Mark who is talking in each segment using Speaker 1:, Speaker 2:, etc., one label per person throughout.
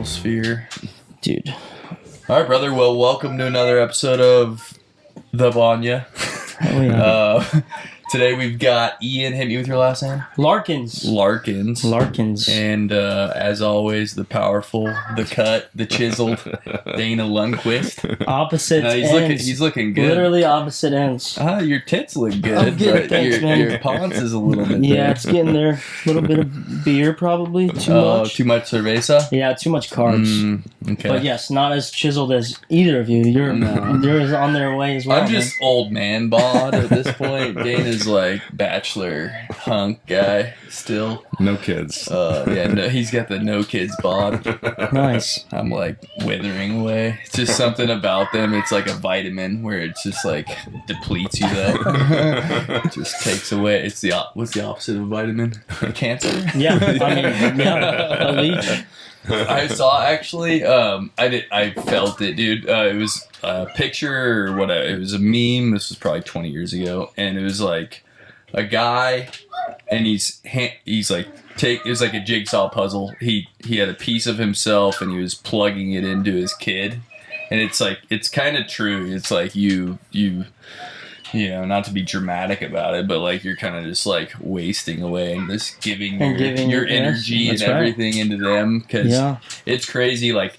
Speaker 1: sphere.
Speaker 2: Dude.
Speaker 1: All right, brother. Well, welcome to another episode of The Banya.
Speaker 2: Oh, yeah.
Speaker 1: Today we've got Ian. Hit me with your last name.
Speaker 2: Larkins.
Speaker 1: And as always, the powerful, the cut, the chiseled Dana Lundquist.
Speaker 2: Opposite ends.
Speaker 1: He's looking good.
Speaker 2: Literally opposite ends.
Speaker 1: Your tits look good.
Speaker 2: I'm good, thanks, man.
Speaker 1: Your pons is a little bit
Speaker 2: Yeah,
Speaker 1: there.
Speaker 2: it's getting there. A little bit of beer, probably. Too much.
Speaker 1: Too much cerveza?
Speaker 2: Yeah, too much carbs.
Speaker 1: Okay.
Speaker 2: But yes, not as chiseled as either of you. You're on their way as well.
Speaker 1: I'm just old man bod at this point. Dana's like bachelor hunk guy still.
Speaker 3: No kids.
Speaker 1: He's got the no kids bod.
Speaker 2: Nice.
Speaker 1: I'm like withering away. It's just something about them. It's like a vitamin where it's just like depletes you though. It just takes away. It's what's the opposite of vitamin? Cancer?
Speaker 2: Yeah. A leech.
Speaker 1: I saw actually. I felt it, dude. It was a picture or whatever. It was a meme. This was probably 20 years ago, and it was like a guy, and he's like it was like a jigsaw puzzle. He had a piece of himself, and he was plugging it into his kid, and it's like it's kind of true. It's like you know, not to be dramatic about it, but like you're kind of just like wasting away and just giving your energy and everything into them because it's crazy. Like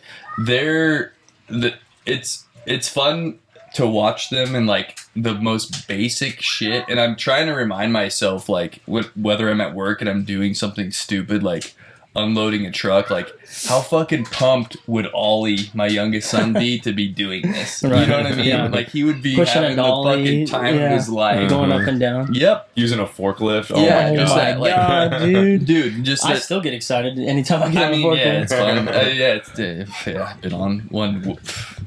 Speaker 1: it's fun to watch them and like the most basic shit. And I'm trying to remind myself like whether I'm at work and I'm doing something stupid like unloading a truck, like how fucking pumped would Ollie, my youngest son, be to be doing this? Right. You know what I mean? Yeah. Like he would be
Speaker 2: pushing
Speaker 1: having the fucking time of his life,
Speaker 2: going up and down.
Speaker 1: Yep,
Speaker 3: using a forkllift.
Speaker 2: Oh my god,
Speaker 1: dude! Just
Speaker 2: I still get excited anytime I get on a forklift.
Speaker 1: Yeah, it's fun. I've been on one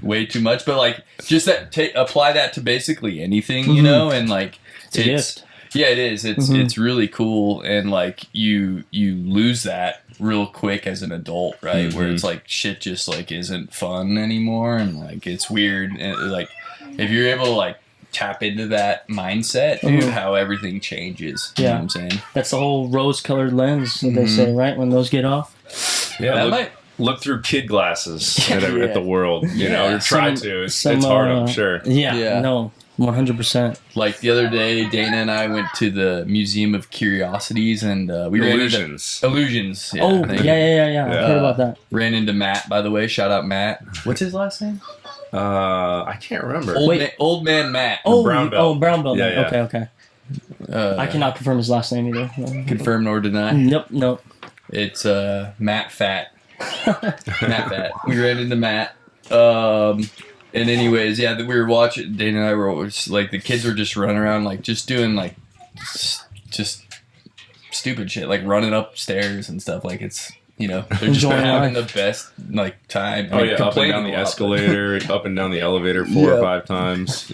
Speaker 1: way too much, but like just apply that to basically anything, you know, and like
Speaker 2: it's a gift.
Speaker 1: Yeah, it is. It's really cool, and like you lose that real quick as an adult, right? Where it's like shit just like isn't fun anymore, and like it's weird. And like if you're able to like tap into that mindset, dude, how everything changes. You know what I'm saying?
Speaker 2: That's the whole rose-colored lens that they say, right? When those get off.
Speaker 3: Yeah, look through kid glasses at the world. You know, or try to. It's hard, I'm sure.
Speaker 2: Yeah. No. 100%.
Speaker 1: Like the other day, Dana and I went to the Museum of Curiosities, and we ran into Illusions. Yeah,
Speaker 2: yeah. I've heard about that.
Speaker 1: Ran into Matt, by the way. Shout out Matt. What's his last name?
Speaker 3: I can't remember.
Speaker 1: Old man Matt.
Speaker 3: Brown belt.
Speaker 2: Oh, Brown belt.
Speaker 3: Yeah.
Speaker 2: Okay. I cannot confirm his last name either.
Speaker 1: Confirm nor deny.
Speaker 2: Nope.
Speaker 1: It's Matt Fat. Matt Fat. We ran into Matt. And anyways, we were watching, Dana and I were like, the kids were just running around, like, just doing, like, just stupid shit, like, running upstairs and stuff, like, it's, you know, they're just having the best, like, time.
Speaker 3: Oh, yeah, up and down the escalator, up and down the elevator 4 or 5 times,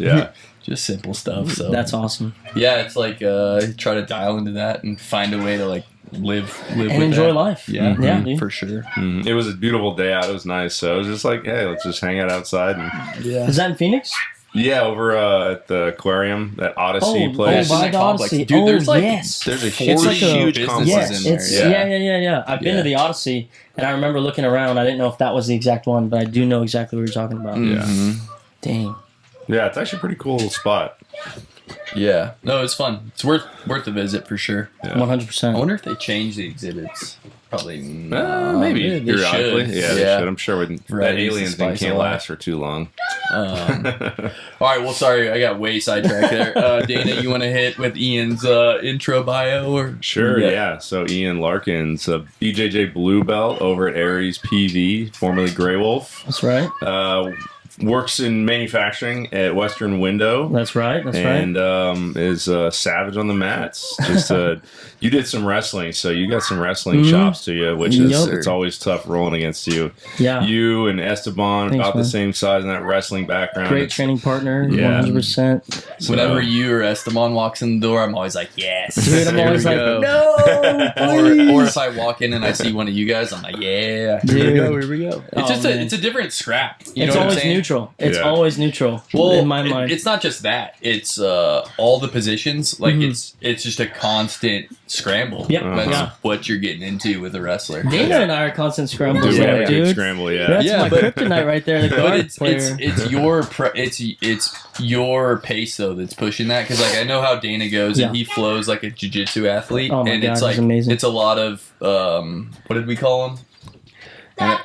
Speaker 1: Just simple stuff, so.
Speaker 2: That's awesome.
Speaker 1: Yeah, it's like, try to dial into that and find a way to, like, live and with
Speaker 2: enjoy
Speaker 1: that.
Speaker 2: life.
Speaker 1: Yeah,
Speaker 2: dude.
Speaker 1: For sure.
Speaker 3: It was a beautiful day out. It was nice. So it was just like, hey, let's just hang out outside. And
Speaker 2: Is that in Phoenix?
Speaker 3: Yeah, over at the aquarium, that Odyssey place.
Speaker 2: By the Odyssey.
Speaker 1: Dude, there's like
Speaker 3: there's a
Speaker 1: huge
Speaker 3: complex
Speaker 1: in there.
Speaker 2: Yeah. I've been to the Odyssey, and I remember looking around. I didn't know if that was the exact one, but I do know exactly what you're talking about.
Speaker 3: Yeah.
Speaker 2: Dang.
Speaker 3: Yeah, it's actually a pretty cool little spot.
Speaker 1: Yeah. No, it's fun. It's worth a visit for sure.
Speaker 2: 100%.
Speaker 1: I wonder if they change the exhibits. Probably
Speaker 3: maybe.
Speaker 1: They should.
Speaker 3: Yeah, they should. I'm sure that alien thing can't last for too long.
Speaker 1: All right. Well, sorry, I got way sidetracked there. Dana, you want to hit with Ian's intro bio? Or
Speaker 3: Sure. Yeah. So Ian Larkins, a BJJ Blue belt over at Aries PV, formerly Grey Wolf.
Speaker 2: That's right.
Speaker 3: Works in manufacturing at Western Window.
Speaker 2: That's right.
Speaker 3: And is savage on the mats. Just you did some wrestling, so you got some wrestling chops to you, which is it's always tough rolling against you.
Speaker 2: Yeah.
Speaker 3: You and Esteban about the same size in that wrestling background.
Speaker 2: Great training partner. 100%.
Speaker 1: So, whenever you or Esteban walks in the door, I'm always like, yes.
Speaker 2: Dude, I'm always like, no, please.
Speaker 1: Or if I walk in and I see one of you guys, I'm like, yeah.
Speaker 2: Dude.
Speaker 1: Here we go. It's just it's a different scrap. You know what I'm saying?
Speaker 2: neutral. It's
Speaker 3: Yeah.
Speaker 2: always neutral.
Speaker 1: Well,
Speaker 2: in my mind.
Speaker 1: it's not just that. It's all the positions. Like it's just a constant scramble.
Speaker 2: Yep.
Speaker 1: That's
Speaker 2: Yeah.
Speaker 1: what you're getting into with a wrestler.
Speaker 2: Dana and I are constant scrambles
Speaker 3: Dude,
Speaker 2: there,
Speaker 3: yeah,
Speaker 2: dude.
Speaker 3: good scramble, yeah.
Speaker 2: That's
Speaker 1: Yeah,
Speaker 2: my
Speaker 1: but-
Speaker 2: kryptonite right there. The
Speaker 1: But
Speaker 2: guard
Speaker 1: it's
Speaker 2: player.
Speaker 1: it's your pace though that's pushing that, because like I know how Dana goes and he flows like a jiu-jitsu athlete,
Speaker 2: Oh my
Speaker 1: and
Speaker 2: God,
Speaker 1: it's
Speaker 2: he's
Speaker 1: like
Speaker 2: amazing.
Speaker 1: it's a lot of what did we call them?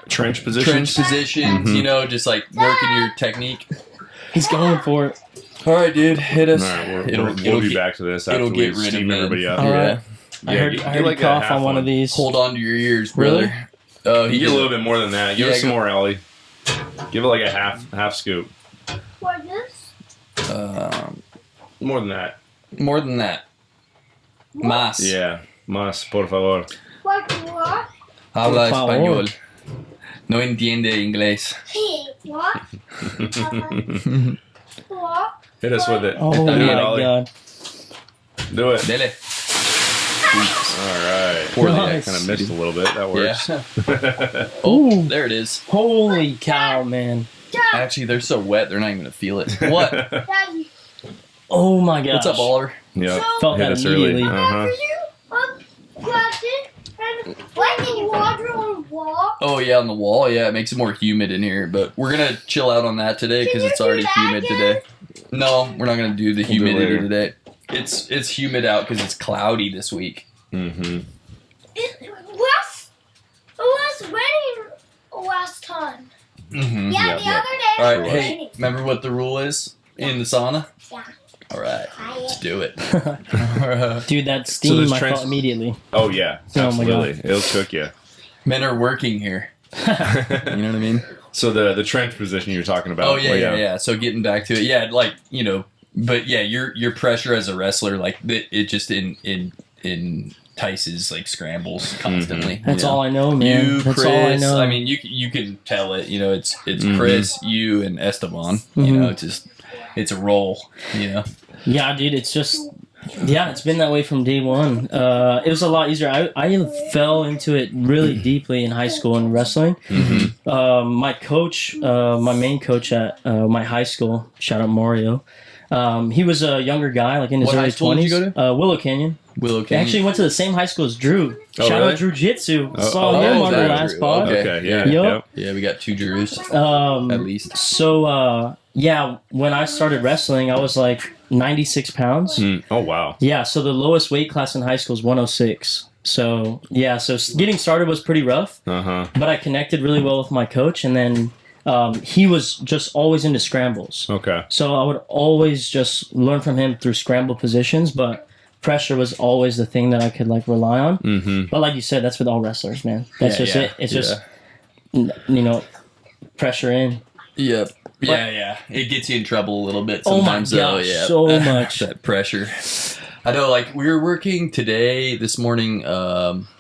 Speaker 3: Trench positions.
Speaker 1: Trench positions, you know, just like working your technique.
Speaker 2: He's going for it.
Speaker 1: All right, dude, hit us.
Speaker 3: All right,
Speaker 1: It'll
Speaker 3: we'll be
Speaker 1: get-
Speaker 3: back to this after
Speaker 1: it'll
Speaker 3: we
Speaker 1: get rid of
Speaker 3: steam
Speaker 1: him.
Speaker 3: everybody up.
Speaker 2: All right.
Speaker 1: Yeah.
Speaker 2: I heard
Speaker 3: get
Speaker 2: you
Speaker 3: like a
Speaker 2: cough
Speaker 3: half
Speaker 2: on one of these.
Speaker 1: Hold on to your ears,
Speaker 2: Really?
Speaker 1: brother. Oh,
Speaker 3: You
Speaker 1: he
Speaker 3: get a little bit more than that. Give
Speaker 1: Yeah,
Speaker 3: us some
Speaker 1: go-
Speaker 3: more, Ellie. Give it like a half scoop.
Speaker 4: What this?
Speaker 3: More than that.
Speaker 1: more than that. Más.
Speaker 3: Yeah. Más, por favor.
Speaker 4: What?
Speaker 1: Habla
Speaker 2: Por favor.
Speaker 1: español. No entiende inglés.
Speaker 4: Hey, what? What?
Speaker 3: Hit us with it.
Speaker 2: Oh
Speaker 3: Do
Speaker 2: my
Speaker 3: it, Ollie.
Speaker 2: God.
Speaker 3: Do it.
Speaker 1: Dele.
Speaker 3: All right.
Speaker 1: Poorly,
Speaker 2: Nice.
Speaker 3: Kind of missed a little bit. That works.
Speaker 1: Yeah. Oh,
Speaker 2: Ooh.
Speaker 1: there it is.
Speaker 2: Holy cow, man.
Speaker 4: Dad,
Speaker 1: Actually, they're so wet, they're not even gonna feel it. What?
Speaker 4: Daddy.
Speaker 2: Oh my gosh.
Speaker 1: What's up, Oliver?
Speaker 3: Yep.
Speaker 2: Felt
Speaker 3: Hit
Speaker 2: that
Speaker 3: us early.
Speaker 2: immediately.
Speaker 3: Uh-huh.
Speaker 4: After you grabbed it and wiping water on the wall.
Speaker 1: Oh yeah, on the wall. Yeah, it makes it more humid in here, but we're gonna chill out on that today because
Speaker 4: Can you
Speaker 1: it's
Speaker 4: do
Speaker 1: already
Speaker 4: that
Speaker 1: humid
Speaker 4: again?
Speaker 1: today. No, we're not gonna do the
Speaker 3: We'll do it
Speaker 1: humidity
Speaker 3: later.
Speaker 1: today. It's humid out because it's cloudy this week.
Speaker 3: Mm-hmm.
Speaker 4: It was raining last time.
Speaker 1: Mm-hmm.
Speaker 4: Yeah,
Speaker 3: Yeah,
Speaker 4: the
Speaker 3: yeah.
Speaker 4: other day
Speaker 1: All
Speaker 4: it
Speaker 1: right,
Speaker 4: was
Speaker 1: hey,
Speaker 4: raining.
Speaker 1: remember what the rule is in the sauna?
Speaker 4: Yeah.
Speaker 1: All right, let's do it.
Speaker 2: Dude, that steam
Speaker 3: this
Speaker 2: I
Speaker 3: trans-
Speaker 2: felt immediately.
Speaker 3: Oh, yeah.
Speaker 2: Oh, my
Speaker 3: Absolutely. It'll cook you.
Speaker 1: Men are working here. You know what I mean?
Speaker 3: So the trench position you were talking about.
Speaker 1: Oh yeah. So getting back to it, yeah, like but yeah, your pressure as a wrestler, like it just entices like scrambles constantly.
Speaker 2: That's all I know, man.
Speaker 1: You,
Speaker 2: That's
Speaker 1: Chris.
Speaker 2: all I know.
Speaker 1: I mean, you can tell it. You know, it's Chris, you, and Esteban. You know, it's a roll. You know.
Speaker 2: Yeah, dude, it's just it's been that way from day one. It was a lot easier. I fell into it really deeply in high school in wrestling. My coach, my main coach at my high school, shout out Mario. He was a younger guy, like in his
Speaker 1: What high
Speaker 2: early
Speaker 1: school did you
Speaker 2: 20s.
Speaker 1: go
Speaker 2: Willow Canyon.
Speaker 1: Willow
Speaker 2: He
Speaker 1: Canyon.
Speaker 2: actually went to the same high school as Drew.
Speaker 3: Oh,
Speaker 2: Shout
Speaker 3: really?
Speaker 2: out Jiu-Jitsu.
Speaker 3: Oh,
Speaker 2: Saw
Speaker 3: oh,
Speaker 2: him on the
Speaker 1: that
Speaker 2: last
Speaker 1: Drew.
Speaker 2: pod.
Speaker 1: Okay.
Speaker 3: Okay, yeah.
Speaker 2: Yep.
Speaker 1: Yeah, we got 2 Drews at least.
Speaker 2: So, when I started wrestling, I was like 96 pounds.
Speaker 3: Oh, wow.
Speaker 2: Yeah, so the lowest weight class in high school is 106. So, getting started was pretty rough,
Speaker 3: Uh-huh.
Speaker 2: but I connected really well with my coach, and then he was just always into scrambles.
Speaker 3: Okay.
Speaker 2: So I would always just learn from him through scramble positions, but pressure was always the thing that I could like rely on.
Speaker 3: Mm-hmm.
Speaker 2: But like you said, that's with all wrestlers, man. That's
Speaker 1: Yeah,
Speaker 2: just
Speaker 1: yeah,
Speaker 2: it. It's just, pressure in.
Speaker 1: Yep. Yeah. It gets you in trouble a little bit
Speaker 2: Oh my
Speaker 1: sometimes. though.
Speaker 2: gosh,
Speaker 1: Yeah.
Speaker 2: so much.
Speaker 1: That pressure. I know, like we were working this morning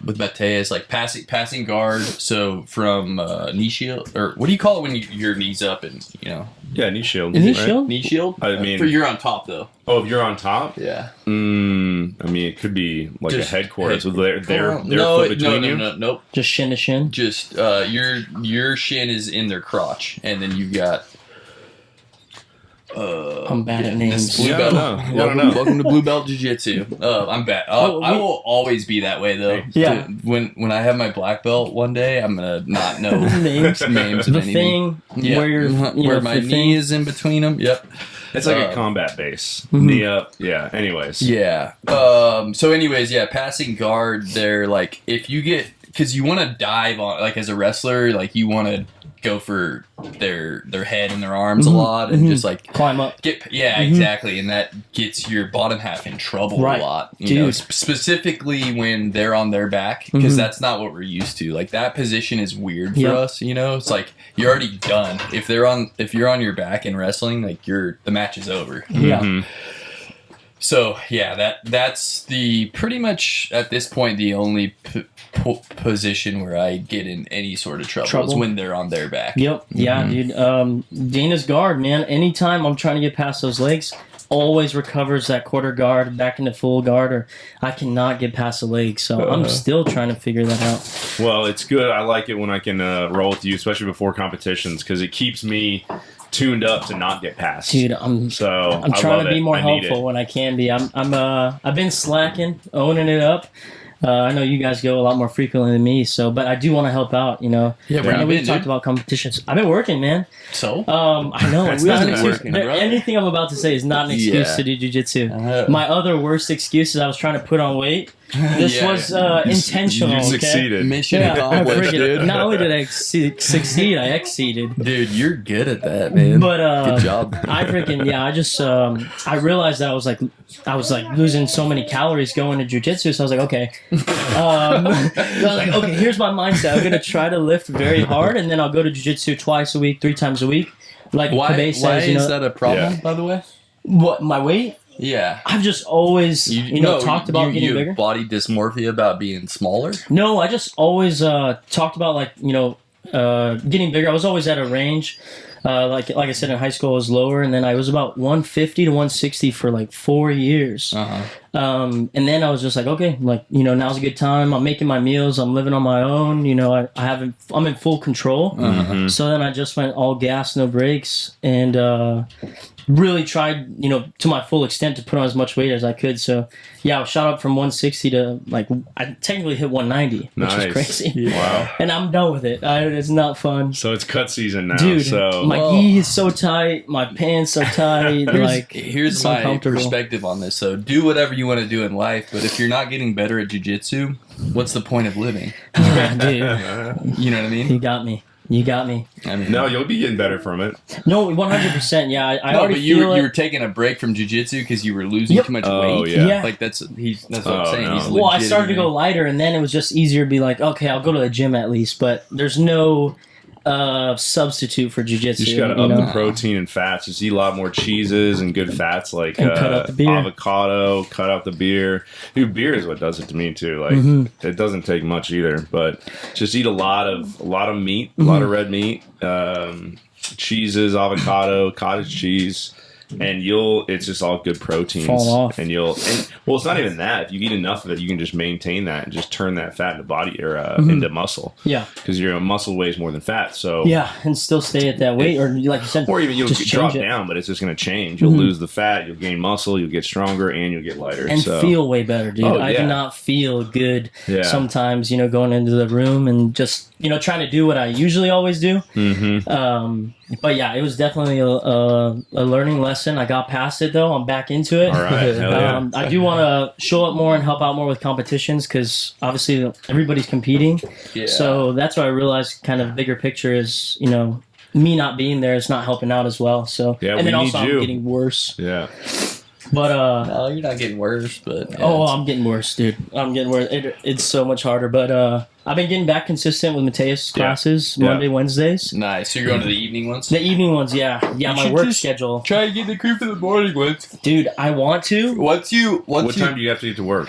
Speaker 1: with Mateus, like passing guard. So from knee shield, or what do you call it when your knees up and
Speaker 3: Yeah, knee shield.
Speaker 2: Knee
Speaker 3: right?
Speaker 2: shield?
Speaker 1: knee shield?
Speaker 3: I mean-
Speaker 1: for you're on top though.
Speaker 3: Oh, if you're on top?
Speaker 1: Yeah.
Speaker 3: I mean, it could be like
Speaker 1: Just
Speaker 3: a headquarters
Speaker 1: head-
Speaker 3: with their
Speaker 1: no,
Speaker 3: foot between you.
Speaker 1: Nope.
Speaker 2: Just shin to shin.
Speaker 1: Just your shin is in their crotch, and then you got.
Speaker 2: I'm bad at names.
Speaker 1: Blue
Speaker 3: Yeah,
Speaker 1: belt.
Speaker 3: I don't know.
Speaker 1: Welcome to Blue Belt Jiu-Jitsu. I'm bad. I will always be that way though.
Speaker 2: Yeah.
Speaker 1: When I have my black belt one day, I'm gonna not know
Speaker 2: Names.
Speaker 1: names of
Speaker 2: The
Speaker 1: anything.
Speaker 2: thing where you're,
Speaker 1: where my knee is in between them. Yep.
Speaker 3: It's like a combat base.
Speaker 2: Mm-hmm.
Speaker 3: Knee up. Yeah, anyways.
Speaker 1: Yeah. So anyways, yeah, passing guard. They're like if you get because you want to dive on like as a wrestler, like you want to go for their head and their arms a lot and just like
Speaker 2: Climb up.
Speaker 1: exactly, and that gets your bottom half in trouble
Speaker 2: Right.
Speaker 1: a lot. You
Speaker 2: Dude.
Speaker 1: know, specifically when they're on their back because that's not what we're used to. Like that position is weird for
Speaker 2: Yep.
Speaker 1: us. You know, it's like you're already done if you're on your back in wrestling. Like the match is over.
Speaker 2: Yeah.
Speaker 3: Mhm.
Speaker 1: So yeah, that's the pretty much at this point the only position where I get in any sort of trouble is when they're on their back.
Speaker 2: Yep. Yeah, dude. Dana's guard, man. Anytime I'm trying to get past those legs, always recovers that quarter guard back into full guard, or I cannot get past the legs. So I'm still trying to figure that out.
Speaker 3: Well, it's good. I like it when I can roll with you, especially before competitions, because it keeps me tuned up to not get passed.
Speaker 2: Dude, I'm trying to be more helpful when I can be. I've been slacking, owning it up. I know you guys go a lot more frequently than me, but I do want to help out,
Speaker 1: Yeah,
Speaker 2: I know we've talked about competitions. I've been working, man.
Speaker 1: So?
Speaker 2: I know.
Speaker 1: That's not an excuse.
Speaker 2: Anything I'm about to say is not an excuse to do jiu-jitsu. My other worst excuse is I was trying to put on weight. This was intentional.
Speaker 3: You succeeded.
Speaker 1: Mission accomplished, dude.
Speaker 2: Not only did I succeed, I exceeded.
Speaker 1: Dude, you're good at that, man.
Speaker 2: But
Speaker 1: good job.
Speaker 2: I just I realized that I was like losing so many calories going to jiu-jitsu, so I was like, okay. Here's my mindset. I'm gonna try to lift very hard, and then I'll go to jiu-jitsu twice a week, 3 times a week. Like
Speaker 1: why
Speaker 2: says,
Speaker 1: is that a problem, by the way?
Speaker 2: What, my weight?
Speaker 1: Yeah.
Speaker 2: I've just always, talked about getting bigger.
Speaker 1: Body dysmorphia about being smaller?
Speaker 2: No, I just always talked about getting bigger. I was always at a range. Like I said, in high school I was lower, and then I was about 150 to 160 for like 4 years. And then I was just like, okay, now's a good time. I'm making my meals. I'm living on my own. I'm in full control. So then I just went all gas, no brakes, and really tried, to my full extent to put on as much weight as I could. So yeah, I shot up from 160 to I technically hit 190, which is crazy.
Speaker 3: Wow.
Speaker 2: And I'm done with it. It's not fun.
Speaker 3: So it's cut season now.
Speaker 2: Dude,
Speaker 3: so
Speaker 2: my gi is so tight, my pants are tight.
Speaker 1: Here's my perspective on this. So do whatever you want to do in life, but if you're not getting better at jiu-jitsu, what's the point of living?
Speaker 2: Dude.
Speaker 1: You know what I mean?
Speaker 2: You got me.
Speaker 3: I mean, no, you'll be getting better from it.
Speaker 2: No, 100%. Yeah, I already
Speaker 1: but
Speaker 2: feel
Speaker 1: you were taking a break from jiu-jitsu because you were losing too much weight.
Speaker 3: Yeah.
Speaker 1: Like that's what I'm saying.
Speaker 3: No.
Speaker 1: He's
Speaker 2: well, I started to go lighter, and then it was just easier to be like, okay, I'll go to the gym at least. But there's no substitute for jiu-jitsu.
Speaker 3: You just gotta up the protein and fats. Just eat a lot more cheeses and good fats, like
Speaker 2: cut out the beer.
Speaker 3: Avocado. Cut out the beer. Dude, beer is what does it to me too. Like it doesn't take much either, but just eat a lot of meat, a lot of red meat, cheeses, avocado, cottage cheese. And it's just all good proteins.
Speaker 2: Fall off.
Speaker 3: And it's not even that. If you eat enough of it, you can just maintain that and just turn that fat into body or into muscle.
Speaker 2: Yeah.
Speaker 3: Because your muscle weighs more than fat. So
Speaker 2: yeah, and still stay at that weight, or like you said,
Speaker 3: or even you'll
Speaker 2: just
Speaker 3: drop down, but it's just going to change. You'll lose the fat, you'll gain muscle, you'll get stronger, and you'll get lighter.
Speaker 2: And feel way better, dude. I do not feel good sometimes, going into the room and just, trying to do what I usually always do. But yeah, it was definitely a learning lesson. I got past it though. I'm back into it.
Speaker 3: All right.
Speaker 2: I do want to show up more and help out more with competitions because obviously everybody's competing. Yeah. So that's what I realized. Kind of bigger picture is me not being there is not helping out as well. So and then also I'm getting worse.
Speaker 3: Yeah.
Speaker 2: But
Speaker 1: no, you're not getting worse. But
Speaker 2: I'm getting worse, dude. I'm getting worse. It's so much harder. But I've been getting back consistent with Mateus' classes Monday, Wednesdays.
Speaker 1: Nice. So you're going to the evening ones?
Speaker 2: The evening ones, yeah. My work schedule.
Speaker 1: Try to get the crew for the morning ones.
Speaker 2: Dude, I want to.
Speaker 3: What time do you have to get to work?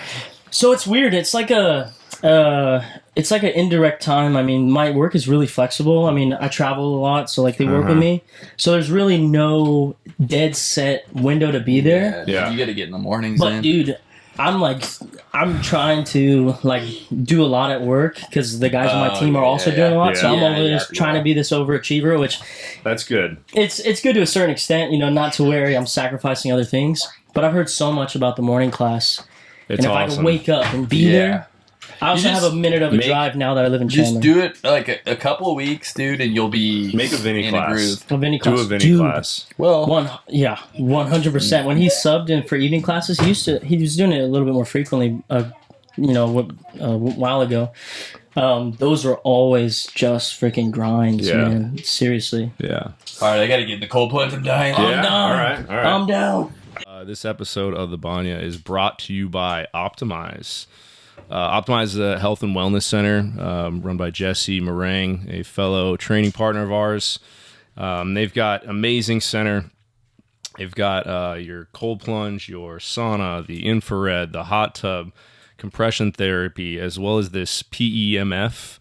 Speaker 2: So it's weird. It's like it's like an indirect time. I mean, my work is really flexible. I mean, I travel a lot, so they work with me. So there's really no dead set window to be there.
Speaker 1: Yeah. You got to get in the mornings.
Speaker 2: But dude, I'm trying to do a lot at work because the guys on my team are also doing a lot. So I'm always trying to be this overachiever, which
Speaker 3: that's good.
Speaker 2: It's good to a certain extent, not to where I'm sacrificing other things. But I've heard so much about the morning class, and if I can wake up and be there. I also have a minute of a drive now that I live in Chandler.
Speaker 1: Just do it a couple of weeks, dude, and you'll be
Speaker 3: make a Vinny class.
Speaker 2: A Vinny class.
Speaker 3: Do a Vinny class.
Speaker 1: Well,
Speaker 2: 100%. When he subbed in for evening classes, he was doing it a little bit more frequently. A while ago. Those were always just freaking grinds, man. Seriously.
Speaker 3: Yeah.
Speaker 1: All right, I gotta get in the cold plunge. I'm dying.
Speaker 2: I'm down.
Speaker 3: All right.
Speaker 2: I'm down.
Speaker 3: This episode of the Banya is brought to you by Optimize. Optimize is a health and wellness center run by Jesse Meringue, a fellow training partner of ours. They've got amazing center. They've got your cold plunge, your sauna, the infrared, the hot tub, compression therapy, as well as this PEMF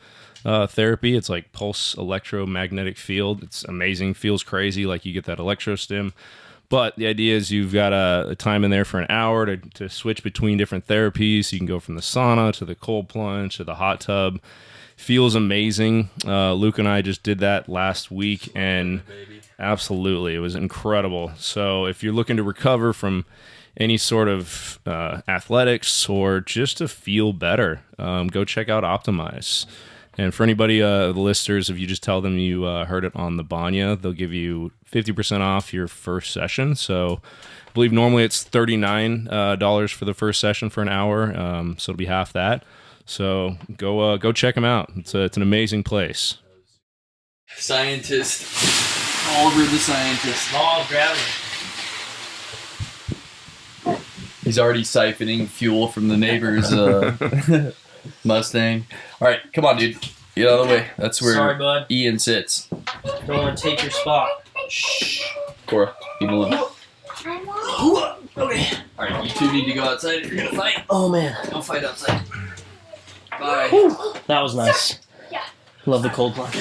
Speaker 3: therapy. It's like pulse electromagnetic field. It's amazing. Feels crazy, like you get that electro stim. But the idea is you've got a time in there for an hour to switch between different therapies. You can go from the sauna to the cold plunge to the hot tub. feels amazing. Luke and I just did that last week, and absolutely, it was incredible. So if you're looking to recover from any sort of athletics or just to feel better, go check out Optimize. And for anybody, the listeners, if you just tell them you heard it on the Banya, they'll give you 50% off your first session. So I believe normally it's $39 for the first session for an hour, so it'll be half that. So go check them out. It's an amazing place.
Speaker 1: Scientist. Oliver the scientist.
Speaker 2: Law of gravity.
Speaker 1: He's already siphoning fuel from the neighbor's Mustang. All right, come on, dude. Get out of the way. That's where
Speaker 2: Sorry, bud.
Speaker 1: Ian sits.
Speaker 2: Don't want to take your spot.
Speaker 1: Shh. Cora, leave him alone.
Speaker 2: Okay.
Speaker 1: All right, you two need to go outside if you're going to fight.
Speaker 2: Oh, man.
Speaker 1: Don't fight outside. Bye.
Speaker 2: That was nice.
Speaker 4: Yeah.
Speaker 2: Love the cold plunge.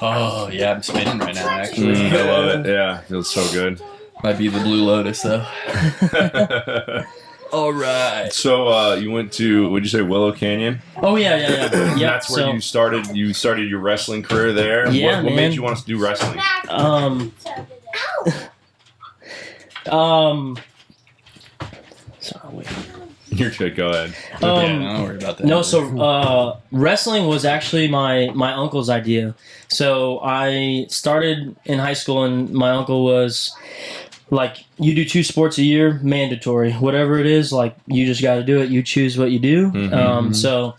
Speaker 1: Oh, yeah, I'm spinning right now, actually.
Speaker 3: I love it. Yeah, feels so good.
Speaker 1: Might be the Blue Lotus, though. All right.
Speaker 3: So you went to, would you say Willow Canyon?
Speaker 2: Oh, yeah.
Speaker 3: That's where you started your wrestling career there?
Speaker 2: Yeah,
Speaker 3: what
Speaker 2: man.
Speaker 3: made you want to do wrestling?
Speaker 2: Sorry, wait.
Speaker 3: You're good, go ahead.
Speaker 1: Yeah, don't worry about that.
Speaker 2: No, so wrestling was actually my uncle's idea. So I started in high school, and my uncle was like, you do 2 sports a year, mandatory. Whatever it is, like, you just got to do it. You choose what you do. So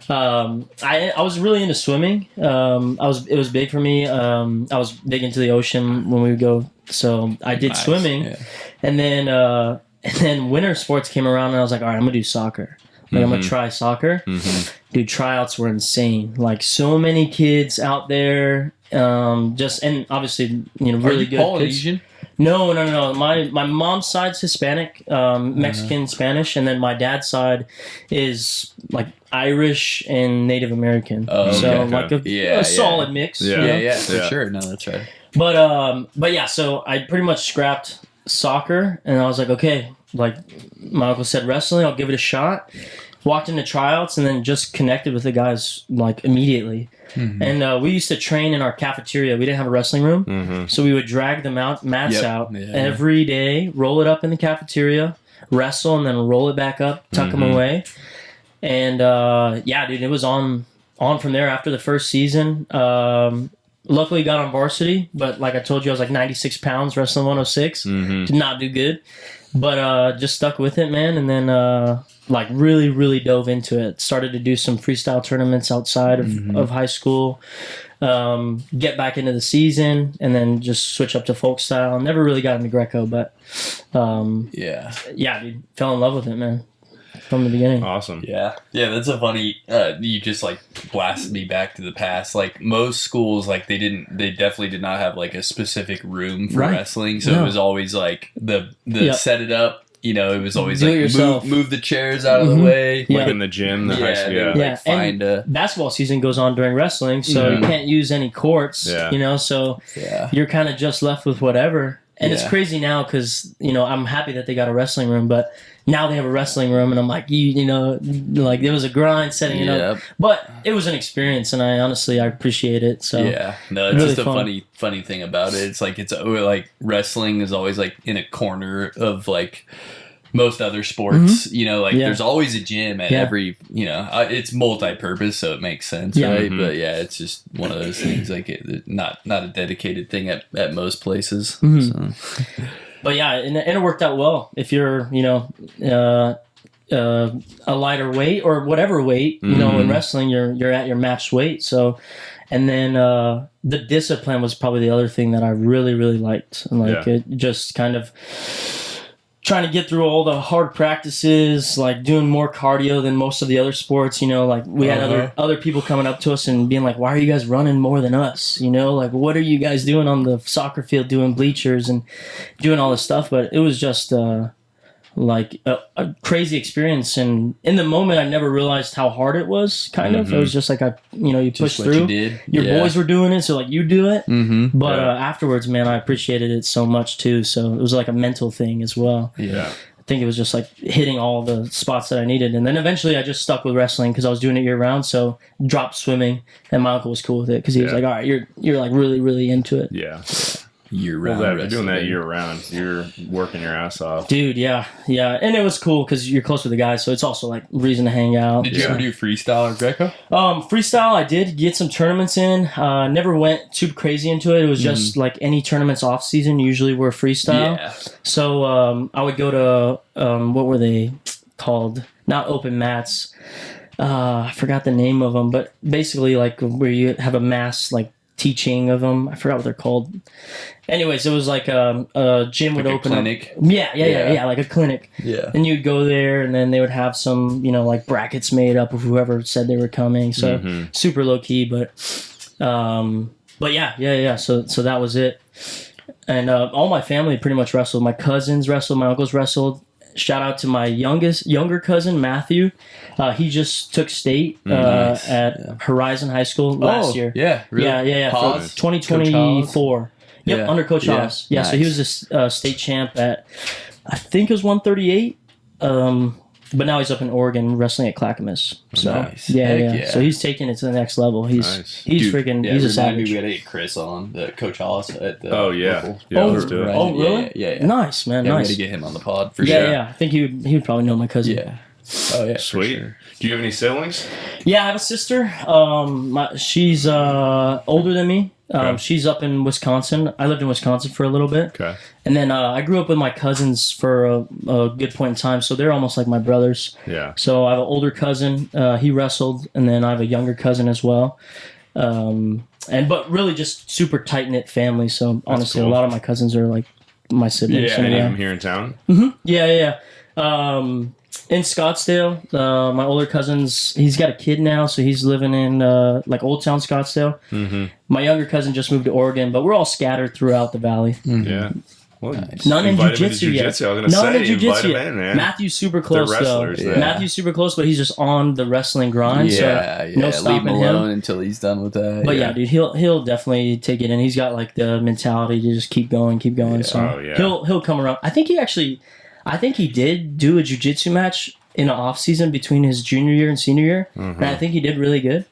Speaker 2: I was really into swimming. It was big for me. I was big into the ocean when we would go. So I did swimming,
Speaker 1: yeah.
Speaker 2: and then winter sports came around, and I was like, all right, I'm gonna do soccer. Like, I'm gonna try soccer. Dude, tryouts were insane. Like, so many kids out there. And obviously, really good
Speaker 1: Polynesian?
Speaker 2: kids. No. My mom's side's Hispanic, Mexican, Spanish, and then my dad's side is like Irish and Native American.
Speaker 1: Oh, okay.
Speaker 2: So like a solid mix.
Speaker 1: Yeah, for sure. No, that's right.
Speaker 2: But yeah, so I pretty much scrapped soccer, and I was like, okay, like my uncle said, wrestling, I'll give it a shot. Walked into tryouts, and then just connected with the guys like immediately. And we used to train in our cafeteria. We didn't have a wrestling room, so we would drag the mats out every day, roll it up in the cafeteria, wrestle, and then roll it back up, tuck them away. And yeah, dude, it was on from there after the first season. Luckily got on varsity, but like I told you, I was like 96 pounds, wrestling 106. Did not do good, but just stuck with it, man. And then like really dove into it. Started to do some freestyle tournaments outside of high school. Get back into the season, and then just switch up to folk style. Never really got into Greco, but yeah, dude, fell in love with it, man, from the beginning.
Speaker 3: Awesome.
Speaker 1: Yeah, that's a funny. You just like blasted me back to the past. Like most schools, like they definitely did not have like a specific room for wrestling, so it was always like the set it up. It was always
Speaker 2: Do
Speaker 1: like
Speaker 2: it yourself.
Speaker 1: move the chairs out of the way.
Speaker 3: Like in the gym, the high school.
Speaker 1: Like find
Speaker 2: and basketball season goes on during wrestling, so you can't use any courts. So you're kind of just left with whatever. And it's crazy now because I'm happy that they got a wrestling room, but now they have a wrestling room, and I'm like, like there was a grind setting it up, but it was an experience, and I appreciate it. So
Speaker 1: it's
Speaker 2: really
Speaker 1: just a
Speaker 2: fun.
Speaker 1: funny thing about it. It's like wrestling is always like in a corner of like most other sports. There's always a gym at every. It's multi-purpose, so it makes sense, right? But it's just one of those things. Like not a dedicated thing at most places. So.
Speaker 2: But yeah, and it worked out well. If you're, a lighter weight or whatever weight, in wrestling, you're at your match weight. So, and then the discipline was probably the other thing that I really liked, and it just kind of trying to get through all the hard practices, like doing more cardio than most of the other sports. Like we had other people coming up to us and being like, "Why are you guys running more than us? Like what are you guys doing on the soccer field, doing bleachers and doing all this stuff?" But it was just like a crazy experience, and in the moment I never realized how hard it was. Kind of, it was just like you push through.
Speaker 1: You did.
Speaker 2: Your boys were doing it, so like you do it. But afterwards, man, I appreciated it so much too. So it was like a mental thing as well. think it was just like hitting all the spots that I needed. And then eventually I just stuck with wrestling because I was doing it year round. So dropped swimming, and my uncle was cool with it because he was like, all right, you're like really, really into it.
Speaker 3: Yeah.
Speaker 1: Year round.
Speaker 3: Well, you're doing that year round. You're working your ass off.
Speaker 2: Dude, yeah. And it was cool because you're close with the guys, so it's also like reason to hang out.
Speaker 1: Did you ever do freestyle or Greco?
Speaker 2: Freestyle, I did get some tournaments in. Never went too crazy into it. It was just like any tournaments off season usually were freestyle.
Speaker 1: Yeah.
Speaker 2: So I would go to what were they called? Not open mats. I forgot the name of them, but basically like where you have a mass like teaching of them. I forgot what they're called. Anyways, it was like a gym would open
Speaker 1: clinic.
Speaker 2: up. Yeah, like a clinic.
Speaker 1: Yeah.
Speaker 2: And you'd go there, and then they would have some, like brackets made up of whoever said they were coming. So super low key, but yeah. So that was it. And all my family pretty much wrestled. My cousins wrestled. My uncles wrestled. Shout out to my younger cousin Matthew. He just took state at Horizon High School last year.
Speaker 1: Yeah, really?
Speaker 2: Yeah. For 2024. Yep, under Coach Haas. Yeah, nice. So he was a state champ at, I think it was 138. But now he's up in Oregon wrestling at Clackamas. So
Speaker 1: nice.
Speaker 2: Yeah. So he's taking it to the next level. He's freaking he's a savage.
Speaker 1: We had to get Chris on the Coach Haas at the
Speaker 3: let's do it.
Speaker 2: Oh really?
Speaker 1: Yeah.
Speaker 2: Nice, man.
Speaker 1: Yeah,
Speaker 2: nice.
Speaker 1: We had to get him on the pod for sure.
Speaker 2: Yeah. I think he would probably know my cousin.
Speaker 1: Yeah. Oh yeah.
Speaker 3: Sweet.
Speaker 1: Sure.
Speaker 3: Do you have any siblings?
Speaker 2: Yeah, I have a sister. She's older than me. She's up in Wisconsin. I lived in Wisconsin for a little bit.
Speaker 3: Okay.
Speaker 2: And then I grew up with my cousins for a good point in time, so they're almost like my brothers.
Speaker 3: Yeah.
Speaker 2: So I have an older cousin. He wrestled, and then I have a younger cousin as well. But really just super tight-knit family, so honestly a lot of my cousins are like my siblings.
Speaker 3: Yeah, any of them here in town?
Speaker 2: Mm-hmm. Yeah. In Scottsdale, my older cousin's, he's got a kid now, so he's living in like Old Town Scottsdale. Mm-hmm. My younger cousin just moved to Oregon, but we're all scattered throughout the valley.
Speaker 3: Mm-hmm. Yeah. Well, nice.
Speaker 2: None in jiu-jitsu yet. None in jiu-jitsu yet.
Speaker 3: Man.
Speaker 2: Matthew's super close though.
Speaker 1: Yeah.
Speaker 2: Matthew's super close, but he's just on the wrestling grind.
Speaker 1: Yeah.
Speaker 2: No stopping
Speaker 1: Leave him alone
Speaker 2: him
Speaker 1: until he's done with that.
Speaker 2: But yeah, dude, he'll definitely take it in. He's got like the mentality to just keep going.
Speaker 1: Yeah.
Speaker 2: So he'll come around. I think he did do a jiu-jitsu match in an off season between his junior year and senior year, and I think he did really good.